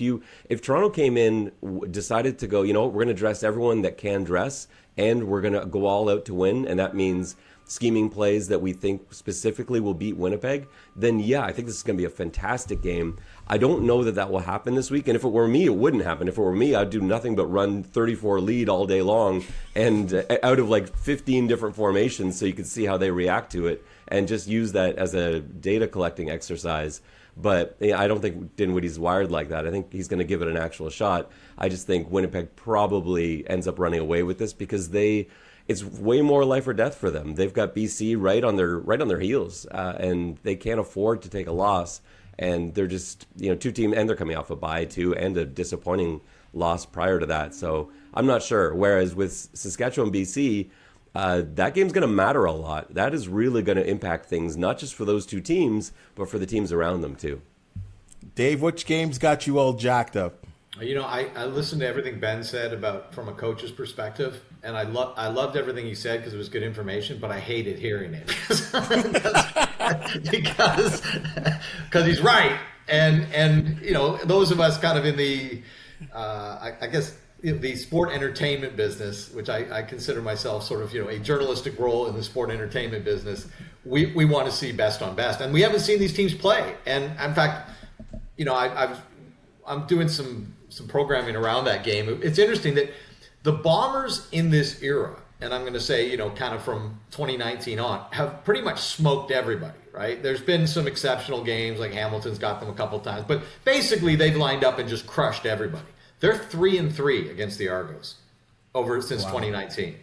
Toronto came in, decided to go, we're going to dress everyone that can dress, and we're going to go all out to win, and that means scheming plays that we think specifically will beat Winnipeg, then I think this is going to be a fantastic game. I don't know that will happen this week, and if it were me, it wouldn't happen. If it were me, I'd do nothing but run 34 lead all day long, and out of 15 different formations, so you could see how they react to it, and just use that as a data collecting exercise. But I don't think Dinwiddie's wired like that. I think he's going to give it an actual shot. I just think Winnipeg probably ends up running away with this because it's way more life or death for them. They've got BC right on their heels, and they can't afford to take a loss. And they're just two teams, and they're coming off a bye too, and a disappointing loss prior to that. So I'm not sure. Whereas with Saskatchewan, BC, that game's going to matter a lot. That is really going to impact things, not just for those two teams, but for the teams around them too. Dave, which games got you all jacked up? I listened to everything Ben said about from a coach's perspective, and I loved everything he said because it was good information, but I hated hearing it because he's right, and those of us kind of in the I guess the sport entertainment business, which I consider myself sort of a journalistic role in the sport entertainment business, we want to see best on best, and we haven't seen these teams play, and in fact, I'm doing some programming around that game. It's interesting that the Bombers in this era, and I'm going to say, kind of from 2019 on, have pretty much smoked everybody, right? There's been some exceptional games, like Hamilton's got them a couple times, but basically they've lined up and just crushed everybody. They're 3-3 against the Argos since 2019.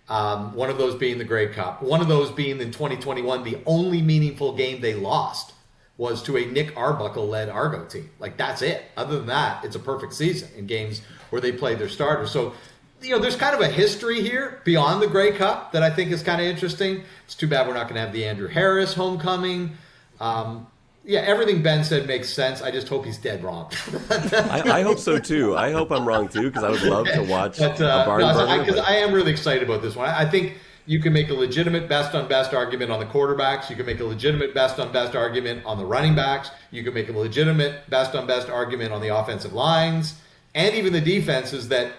One of those being the Grey Cup. One of those being in 2021, the only meaningful game they lost was to a Nick Arbuckle-led Argo team. Like, that's it. Other than that, it's a perfect season in games where they played their starters. So, there's kind of a history here beyond the Grey Cup that I think is kind of interesting. It's too bad we're not going to have the Andrew Harris homecoming. Everything Ben said makes sense. I just hope he's dead wrong. I hope so too. I hope I'm wrong too, because I would love to watch a barn burner. Because I am really excited about this one. I think you can make a legitimate best on best argument on the quarterbacks. You can make a legitimate best on best argument on the running backs. You can make a legitimate best on best argument on the offensive lines, and even the defenses that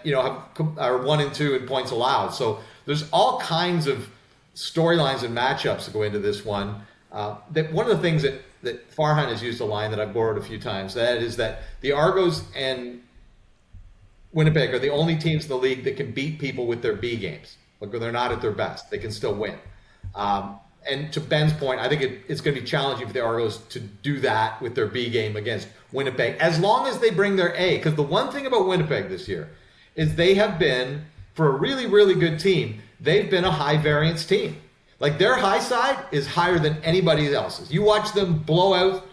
are 1 and 2 in points allowed. So there's all kinds of storylines and matchups that go into this one. That one of the things that Farhan has used a line that I've borrowed a few times. That is that the Argos and Winnipeg are the only teams in the league that can beat people with their B games. Like, when they're not at their best, they can still win. And to Ben's point, I think it's going to be challenging for the Argos to do that with their B game against Winnipeg, as long as they bring their A. Because the one thing about Winnipeg this year is they have been, for a really, really good team, they've been a high variance team. Like, their high side is higher than anybody else's. You watch them blow out,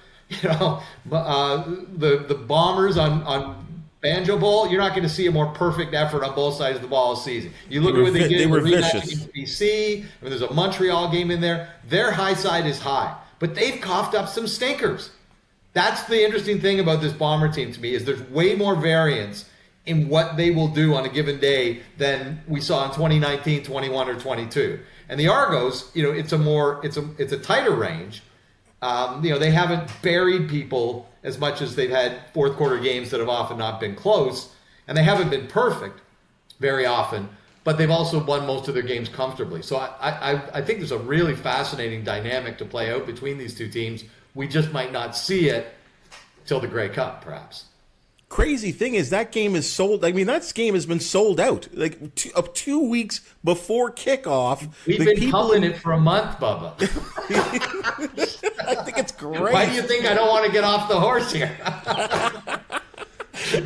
the Bombers on Banjo Bowl. You're not going to see a more perfect effort on both sides of the ball this season. You look at what they did. They were vicious. vicious. BC. There's a Montreal game in there. Their high side is high, but they've coughed up some stinkers. That's the interesting thing about this Bomber team to me, is there's way more variance in what they will do on a given day than we saw in 2019, 21, or 22. And the Argos, it's a tighter range. They haven't buried people as much as they've had fourth quarter games that have often not been close, and they haven't been perfect very often, but they've also won most of their games comfortably. So I think there's a really fascinating dynamic to play out between these two teams. We just might not see it till the Grey Cup, perhaps. Crazy thing is that game is sold. I mean, that game has been sold out like 2 weeks before kickoff. We've been pumping it for a month, Bubba. I think it's great. Why do you think I don't want to get off the horse here?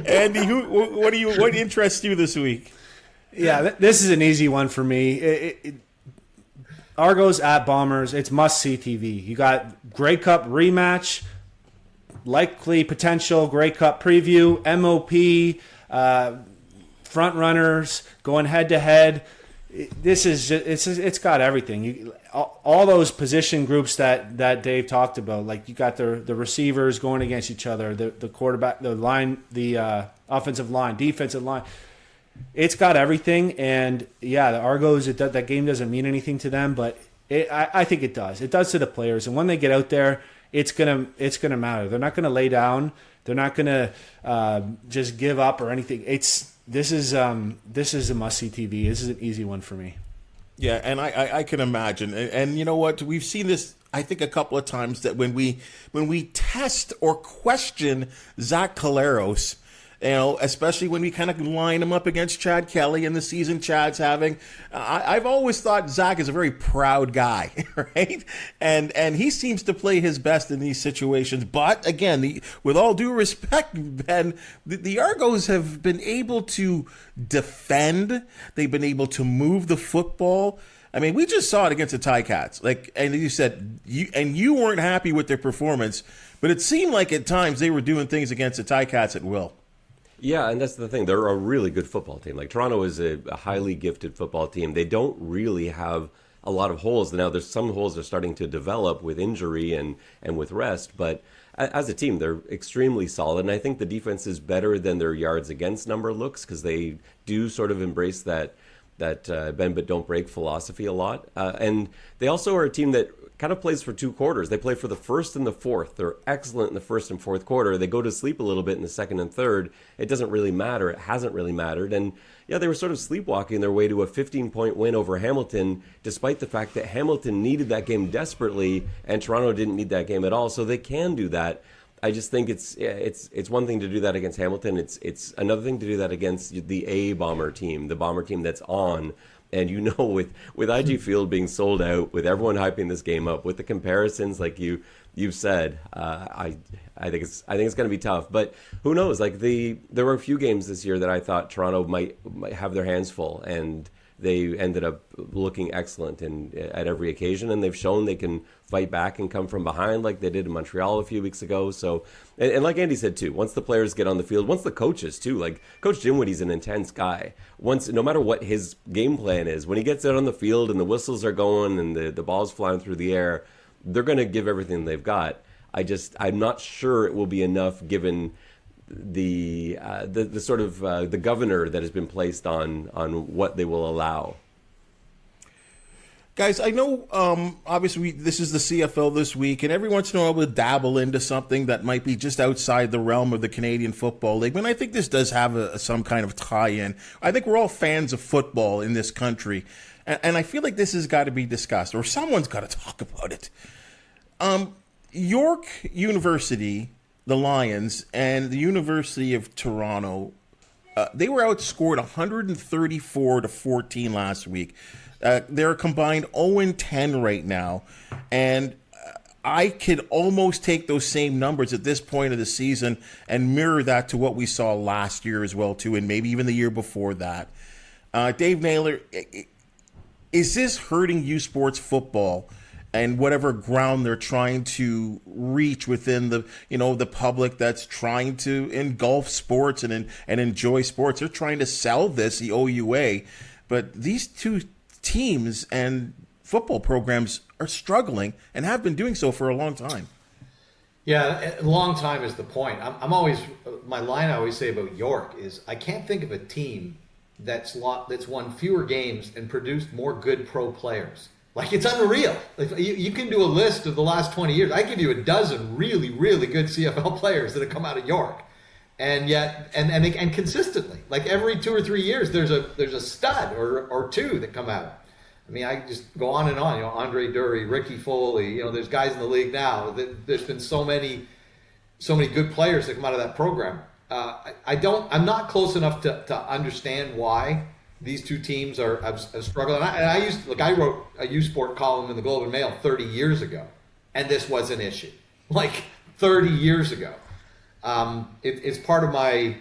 Andy, what interests you this week? Yeah, this is an easy one for me. Argos at Bombers. It's must-see TV. You got Grey Cup rematch. Likely potential Grey Cup preview, MOP, front runners going head to head. This is it's got everything. All those position groups that Dave talked about. Like, you got the receivers going against each other, the quarterback, the line, the offensive line, defensive line. It's got everything, and yeah, the Argos. That game doesn't mean anything to them, but I think it does. It does to the players, and when they get out there, it's gonna matter. They're not gonna lay down. They're not gonna just give up or anything. This is a must-see TV. This is an easy one for me. Yeah, and I can imagine. And you know what? We've seen this, I think, a couple of times, that when we test or question Zach Collaros, especially when we kind of line him up against Chad Kelly in the season Chad's having. I've always thought Zach is a very proud guy, right? And he seems to play his best in these situations. But again, with all due respect, Ben, the Argos have been able to defend. They've been able to move the football. I mean, we just saw it against the Ticats. And you said you weren't happy with their performance, but it seemed like at times they were doing things against the Ticats at will. Yeah, and that's the thing. They're a really good football team. Like, Toronto is a highly gifted football team. They don't really have a lot of holes. Now, there's some holes they're starting to develop with injury and with rest, but as a team, they're extremely solid. And I think the defense is better than their yards against number looks, because they do sort of embrace that bend but don't break philosophy a lot. And they also are a team that kind of plays for two quarters. They play for the first and the fourth. They're excellent in the first and fourth quarter. They go to sleep a little bit in the second and third. It doesn't really matter. It hasn't really mattered. And yeah, they were sort of sleepwalking their way to a 15-point win over Hamilton, despite the fact that Hamilton needed that game desperately and Toronto didn't need that game at all. So they can do that. I just think it's one thing to do that against Hamilton. It's another thing to do that against the A Bomber team, the Bomber team that's on. And with IG Field being sold out, with everyone hyping this game up, with the comparisons like you've said, I think it's going to be tough. But who knows? Like, there were a few games this year that I thought Toronto might have their hands full, and they ended up looking excellent at every occasion, and they've shown they can fight back and come from behind like they did in Montreal a few weeks ago. So, and like Andy said too, once the players get on the field, once the coaches too, like Coach Dinwiddie's an intense guy. Once, no matter what his game plan is, when he gets out on the field and the whistles are going and the ball's flying through the air, they're going to give everything they've got. I'm not sure it will be enough given the sort of the governor that has been placed on what they will allow. Guys, I know obviously this is the CFL this week, and every once in a while we'll dabble into something that might be just outside the realm of the Canadian Football League. But I think this does have some kind of tie-in. I think we're all fans of football in this country, and I feel like this has got to be discussed, or someone's got to talk about it. York University, the Lions, and the University of Toronto, they were outscored 134-14 last week. They're combined 0-10 right now, and I could almost take those same numbers at this point of the season and mirror that to what we saw last year as well, too, and maybe even the year before that. Dave Naylor, is this hurting U Sports football and whatever ground they're trying to reach within the public that's trying to engulf sports and enjoy sports? They're trying to sell this, the OUA, but these two teams and football programs are struggling and have been doing so for a long time. Yeah, a long time is the point. My line I always say about York is I can't think of a team that's won fewer games and produced more good pro players. Like, it's unreal. Like, you can do a list of the last 20 years. I give you a dozen really, really good CFL players that have come out of York. And yet, and consistently, like every 2 or 3 years, there's a stud or two that come out. I mean, I just go on and on. Andre Dury, Ricky Foley. There's guys in the league now. There's been so many good players that come out of that program. I'm not close enough to understand why these two teams are struggling. I wrote a U Sport column in the Globe and Mail 30 years ago, and this was an issue. Like 30 years ago. It's part of my,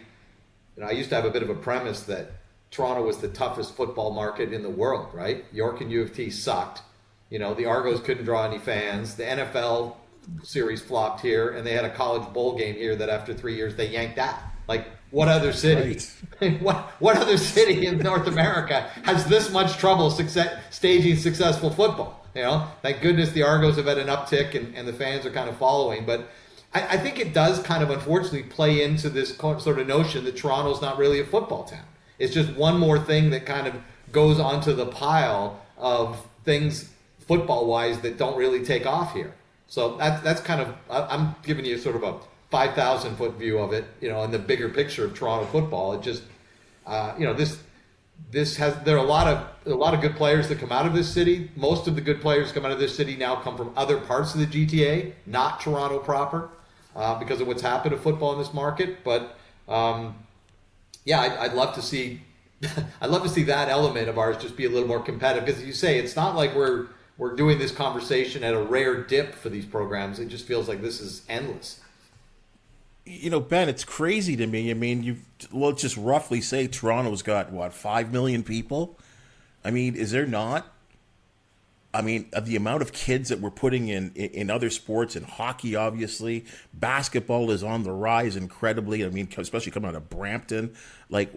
I used to have a bit of a premise that Toronto was the toughest football market in the world, right? York and U of T sucked. The Argos couldn't draw any fans. The NFL series flopped here, and they had a college bowl game here that after 3 years they yanked out. Like, what other city? Right. What other city in North America has this much trouble staging successful football? Thank goodness the Argos have had an uptick and the fans are kind of following, but I think it does kind of unfortunately play into this sort of notion that Toronto's not really a football town. It's just one more thing that kind of goes onto the pile of things football-wise that don't really take off here. So that's kind of, I'm giving you sort of a 5,000-foot view of it, in the bigger picture of Toronto football. It just, there are a lot of good players that come out of this city. Most of the good players come out of this city now come from other parts of the GTA, not Toronto proper. Because of what's happened to football in this market, but I'd love to see, that element of ours just be a little more competitive. Because as you say, it's not like we're doing this conversation at a rare dip for these programs. It just feels like this is endless. Ben, it's crazy to me. I mean, let's just roughly say Toronto's got 5 million people. I mean, is there not? I mean, the amount of kids that we're putting in other sports, in hockey, obviously, basketball is on the rise incredibly. I mean, especially coming out of Brampton, like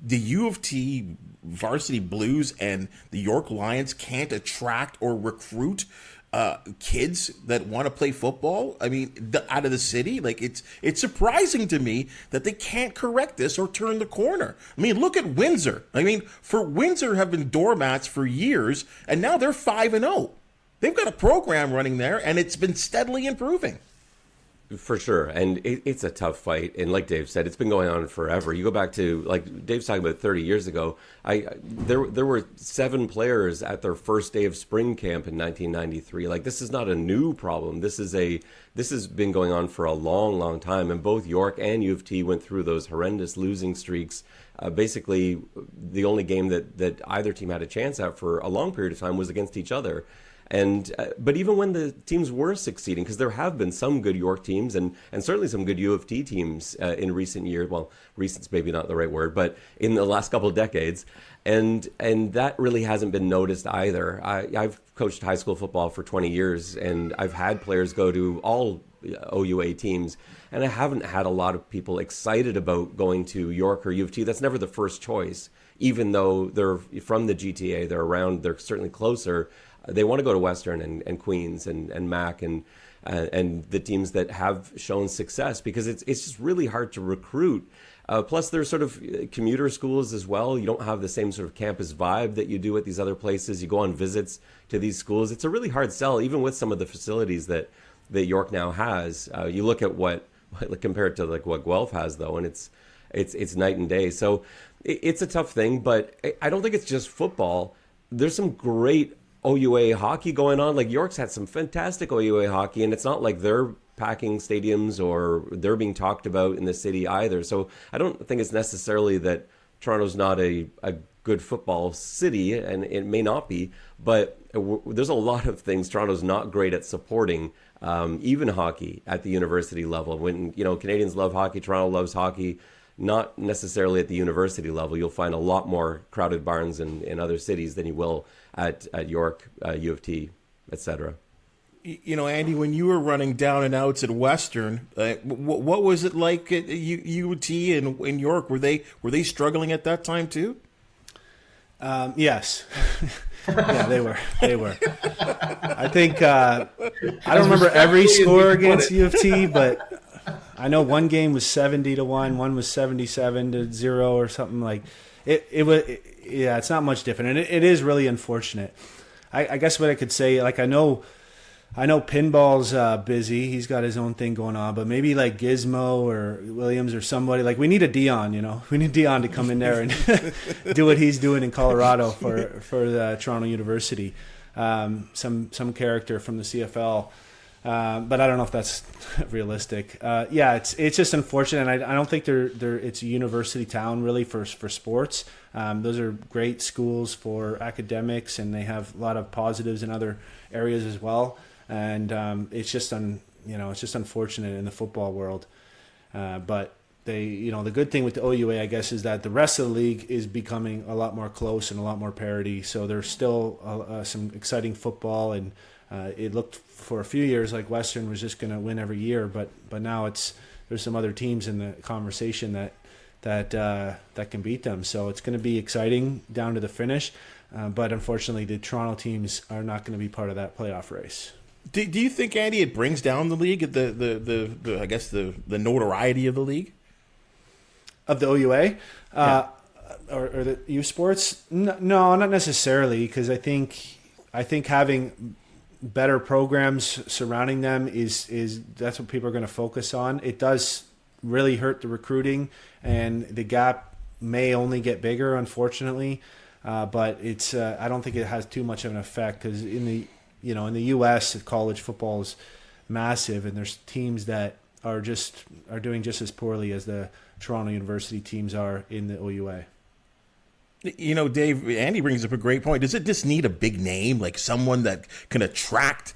the U of T varsity Blues and the York Lions can't attract or recruit kids that want to play football. I mean, out of the city, like it's surprising to me that they can't correct this or turn the corner. I mean, look at Windsor. I mean, Windsor have been doormats for years, and now they're 5-0. They've got a program running there, and it's been steadily improving. For sure, and it's a tough fight, and like Dave said, it's been going on forever. You go back to, like Dave's talking about 30 years ago, there were 7 players at their first day of spring camp in 1993. Like, this is not a new problem. This has been going on for a long, long time, and both York and U of T went through those horrendous losing streaks. Basically, the only game that either team had a chance at for a long period of time was against each other. And but even when the teams were succeeding, because there have been some good York teams and certainly some good U of T teams in recent years. Well, recent's maybe not the right word, but in the last couple of decades, and that really hasn't been noticed either. I've coached high school football for 20 years, and I've had players go to all OUA teams, and I haven't had a lot of people excited about going to York or U of T. That's never the first choice, even though they're from the GTA, they're around, they're certainly closer. They want to go to Western and Queens and Mac and the teams that have shown success, because it's just really hard to recruit. Plus, there's sort of commuter schools as well. You don't have the same sort of campus vibe that you do at these other places. You go on visits to these schools. It's a really hard sell, even with some of the facilities that York now has. You look at what compared to like what Guelph has, though, and it's night and day. So it's a tough thing, but I don't think it's just football. There's some great OUA hockey going on. Like York's had some fantastic OUA hockey, and it's not like they're packing stadiums or they're being talked about in the city either. So I don't think it's necessarily that Toronto's not a good football city, and it may not be, but there's a lot of things Toronto's not great at supporting, even hockey at the university level. When, Canadians love hockey, Toronto loves hockey, not necessarily at the university level. You'll find a lot more crowded barns in other cities than you will at York, U of T, etc. Andy, when you were running down and outs at Western, what was it like at U of T and in York? Were they struggling at that time too? Yes. Yeah, they were. I think I don't remember every score against U of T, but I know one game was 70-1, one was 77-0 or something like it was. Yeah, it's not much different, and it is really unfortunate. I guess what I could say, like I know Pinball's busy. He's got his own thing going on, but maybe like Gizmo or Williams or somebody, like we need a Dion, we need Dion to come in there and do what he's doing in Colorado for the Toronto University. Some character from the CFL, but I don't know if that's realistic. Yeah, it's just unfortunate. And I don't think it's a university town really for sports. Those are great schools for academics, and they have a lot of positives in other areas as well. And it's just unfortunate in the football world. But the good thing with the OUA, I guess, is that the rest of the league is becoming a lot more close and a lot more parity. So there's still some exciting football, and it looked for a few years like Western was just going to win every year, but now there's some other teams in the conversation that can beat them. So it's going to be exciting down to the finish. But unfortunately, the Toronto teams are not going to be part of that playoff race. Do you think, Andy, it brings down the league, the I guess the notoriety of the league? Of the OUA? Yeah. Or the U Sports? No, not necessarily, because I think having better programs surrounding them is that's what people are going to focus on. It does really hurt the recruiting, and the gap may only get bigger, unfortunately. But it's I don't think it has too much of an effect, because in the U.S. college football is massive, and there's teams that are doing just as poorly as the Toronto University teams are in the OUA. Dave, Andy brings up a great point. Does it just need a big name, like someone that can attract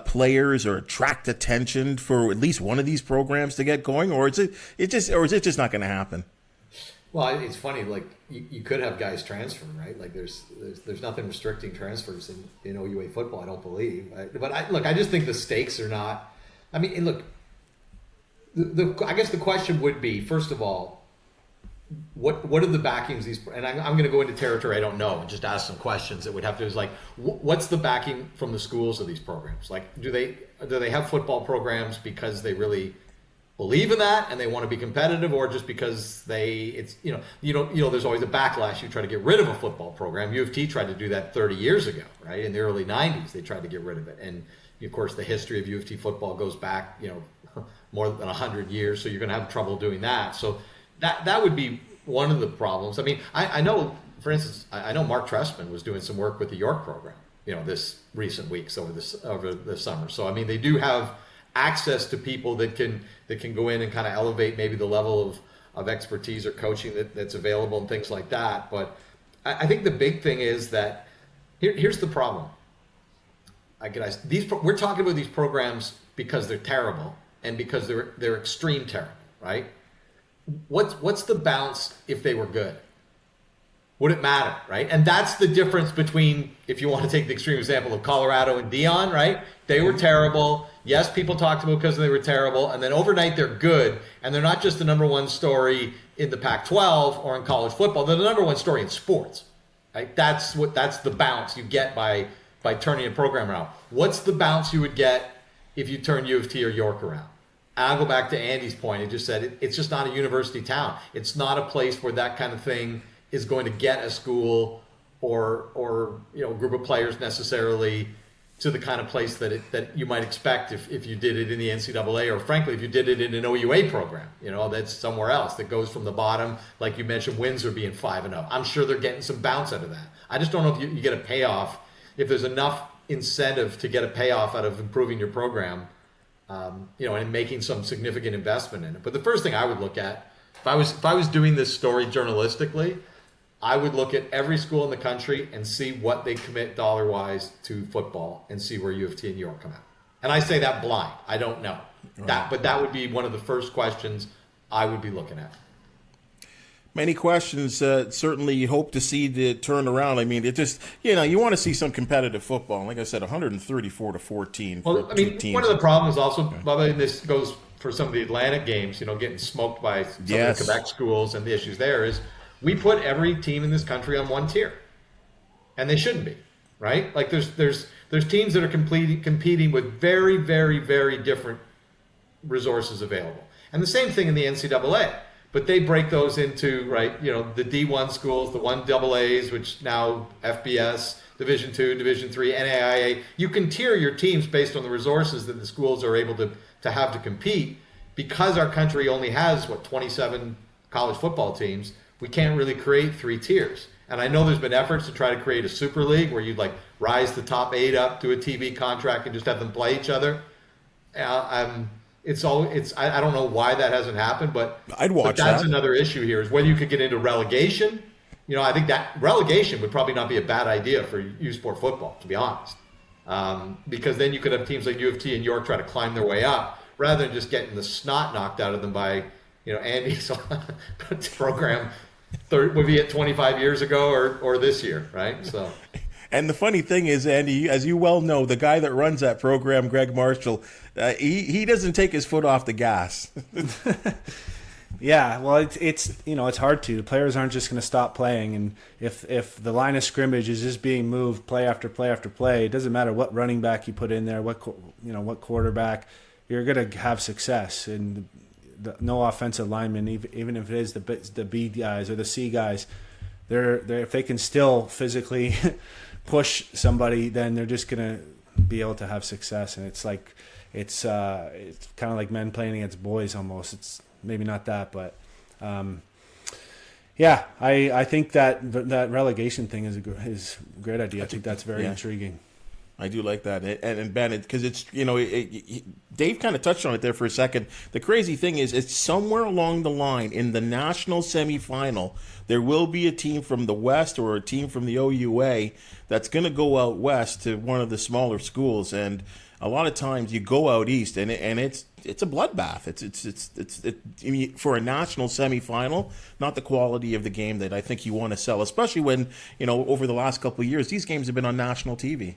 players or attract attention for at least one of these programs to get going, or is it just not going to happen? Well, it's funny. Like you could have guys transfer, right? Like there's nothing restricting transfers in OUA football, I don't believe. But I just think the stakes are not. I mean, look. I guess the question would be, first of all, what are the backings these? And I'm going to go into territory I don't know and just ask some questions that would have to is like, what's the backing from the schools of these programs? Like, do they have football programs because they really believe in that and they want to be competitive, or just because there's always a backlash. You try to get rid of a football program. U of T tried to do that 30 years ago, right? In the early 90s, they tried to get rid of it. And of course, the history of U of T football goes back, more than 100 years. So you're going to have trouble doing that. So that would be one of the problems. I mean, I know, for instance, I know Mark Trestman was doing some work with the York program, this recent weeks over the summer. So, I mean, they do have access to people that can go in and kind of elevate maybe the level of expertise or coaching that's available and things like that. But I think the big thing is that here's the problem. we're talking about these programs because they're terrible and because they're extreme terrible, right? What's the bounce if they were good? Would it matter, right? And that's the difference between, if you want to take the extreme example of Colorado and Dion, right? They were terrible. Yes, people talked about because they were terrible, and then overnight they're good, and they're not just the number one story in the Pac-12 or in college football. They're the number one story in sports, right? That's the bounce you get by turning a program around. What's the bounce you would get if you turn U of T or York around? And I'll go back to Andy's point. He just said it's just not a university town. It's not a place where that kind of thing is going to get a school or group of players necessarily to the kind of place that you might expect if you did it in the NCAA, or frankly if you did it in an OUA program, that's somewhere else that goes from the bottom, like you mentioned Windsor being 5-0. I'm sure they're getting some bounce out of that. I just don't know if you get a payoff, if there's enough incentive to get a payoff out of improving your program, and making some significant investment in it. But the first thing I would look at, if I was doing this story journalistically, I would look at every school in the country and see what they commit dollar-wise to football and see where U of T and York come out. And I say that blind. I don't know. Right. But that would be one of the first questions I would be looking at. Many questions. Certainly you hope to see the turnaround. I mean, it just, you want to see some competitive football. Like I said, 134-14 Well, I mean, one of the problems also, Bubba, and this goes for some of the Atlantic games, getting smoked by some of the Quebec schools, and the issues there is, we put every team in this country on one tier, and they shouldn't be, right? Like there's teams that are competing with very, very, very different resources available, and the same thing in the NCAA. But they break those into, right, the D1 schools, the 1AAs, which now FBS, Division II, Division III, NAIA. You can tier your teams based on the resources that the schools are able to have to compete. Because our country only has 27 college football teams, we can't really create 3 tiers. And I know there's been efforts to try to create a super league where you'd rise the top 8 up to a TV contract and just have them play each other. I don't know why that hasn't happened, but I'd watch that's that. Another issue here is whether you could get into relegation. I think that relegation would probably not be a bad idea for U Sport football, to be honest, because then you could have teams like U of T and York try to climb their way up rather than just getting the snot knocked out of them by Andy's program. Would be at 25 years ago or this year, right? So. And the funny thing is, Andy, as you well know, the guy that runs that program, Greg Marshall, he doesn't take his foot off the gas. Yeah, well, it's hard to. The players aren't just going to stop playing, and if the line of scrimmage is just being moved play after play after play, it doesn't matter what running back you put in there, what quarterback, you're going to have success. And no offensive lineman, even if it is the B guys or the C guys, they're if they can still physically push somebody, then they're just gonna be able to have success. And it's kind of like men playing against boys almost. It's maybe not that, but I think that relegation thing is a great idea. I think that's very intriguing. I do like that, and Ben, because it's Dave kind of touched on it there for a second. The crazy thing is, it's somewhere along the line in the national semifinal, there will be a team from the West or a team from the OUA that's going to go out west to one of the smaller schools, and a lot of times you go out east, and it's a bloodbath. It's for a national semifinal, not the quality of the game that I think you want to sell, especially when over the last couple of years these games have been on national TV.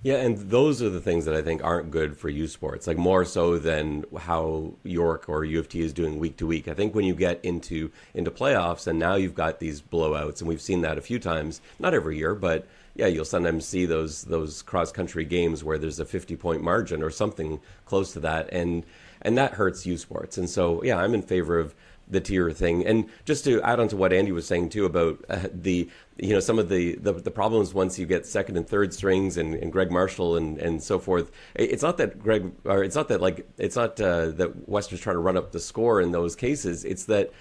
Yeah, and those are the things that I think aren't good for U Sports, more so than how York or U of T is doing week to week. I think when you get into playoffs, and now you've got these blowouts, and we've seen that a few times, not every year, but yeah, you'll sometimes see those cross-country games where there's a 50-point margin or something close to that, and that hurts U Sports. And so, yeah, I'm in favor of the tier thing. And just to add on to what Andy was saying too about some of the problems once you get second and third strings and Greg Marshall and so forth. It's not that that Western's trying to run up the score in those cases. It's that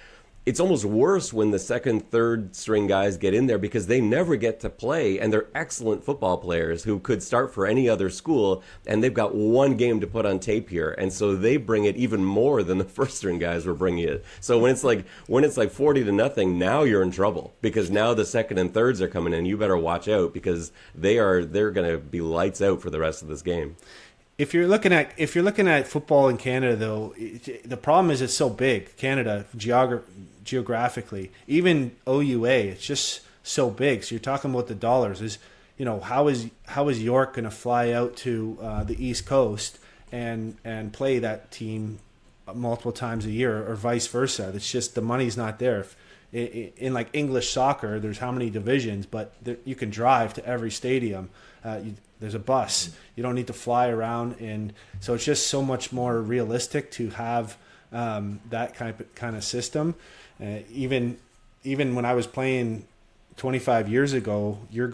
it's almost worse when the second, third string guys get in there because they never get to play, and they're excellent football players who could start for any other school, and they've got one game to put on tape here, and so they bring it even more than the first string guys were bringing it. So when it's like 40-0, now you're in trouble because now the second and thirds are coming in. You better watch out because they're going to be lights out for the rest of this game. If you're looking at football in Canada, though, the problem is it's so big. Canada geographically, even OUA, it's just so big. So you're talking about the dollars. Is how is York going to fly out to the East Coast and play that team multiple times a year, or vice versa? It's just the money's not there. In like English soccer, there's how many divisions, but you can drive to every stadium. There's a bus. You don't need to fly around, and so it's just so much more realistic to have that kind of system. Even when I was playing 25 years ago, you're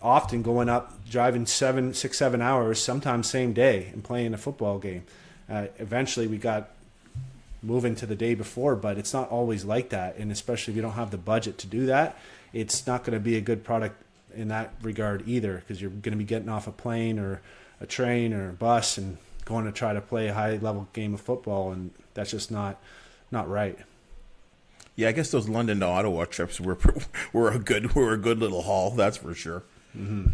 often going up, driving 6-7 hours, sometimes same day, and playing a football game. Eventually, we got moving to the day before, but it's not always like that, and especially if you don't have the budget to do that, it's not going to be a good product in that regard either, because you're going to be getting off a plane or a train or a bus and going to try to play a high level game of football, and that's just not right. Yeah, I guess those London to Ottawa trips were a good little haul, that's for sure. Mm-hmm.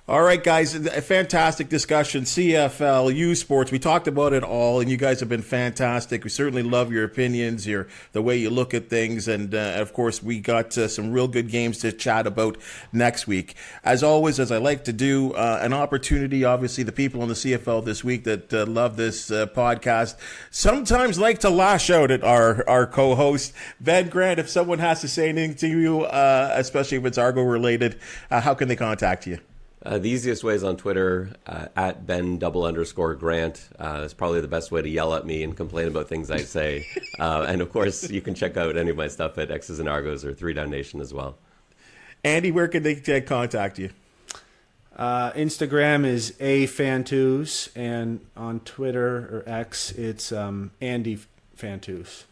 All right, guys, a fantastic discussion. CFL, U Sports, we talked about it all, and you guys have been fantastic. We certainly love your opinions, the way you look at things, and of course, we got some real good games to chat about next week. As always, as I like to do, an opportunity, obviously, the people on the CFL this week that love this podcast sometimes like to lash out at our co-host. Ben Grant, if someone has to say anything to you, especially if it's Argo related, how can they contact you? The easiest way is on Twitter, at Ben_Grant. That's probably the best way to yell at me and complain about things I say. And of course, you can check out any of my stuff at X's and Argos or 3 Down Nation as well. Andy, where can they contact you? Instagram is Fantuz, and on Twitter or X, it's Andy Fantuz.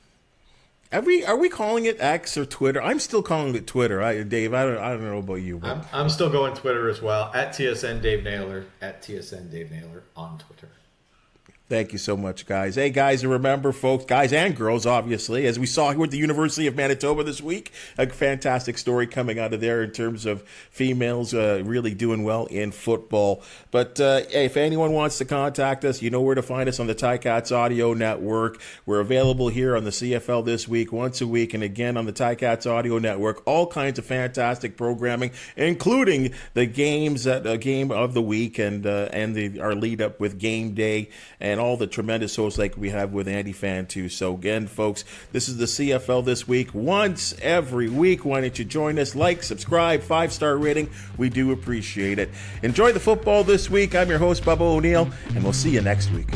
Are we calling it X or Twitter? I'm still calling it Twitter. Dave, I don't know about you. But I'm still going Twitter as well, at TSN Dave Naylor, at TSN Dave Naylor on Twitter. Thank you so much, guys. Hey, guys, and remember, folks, guys and girls, obviously, as we saw here at the University of Manitoba this week, a fantastic story coming out of there in terms of females really doing well in football. But hey, if anyone wants to contact us, you know where to find us on the Ticats Audio Network. We're available here on the CFL This Week once a week, and again on the Ticats Audio Network. All kinds of fantastic programming, including the games, game of the week, and our lead up with game day, and all the tremendous shows like we have with Andy Fantuz. So again, folks, this is the CFL This Week once every week. Why don't you join us? Like, subscribe, 5-star rating. We do appreciate it. Enjoy the football this week. I'm your host, Bubba O'Neil, and we'll see you next week.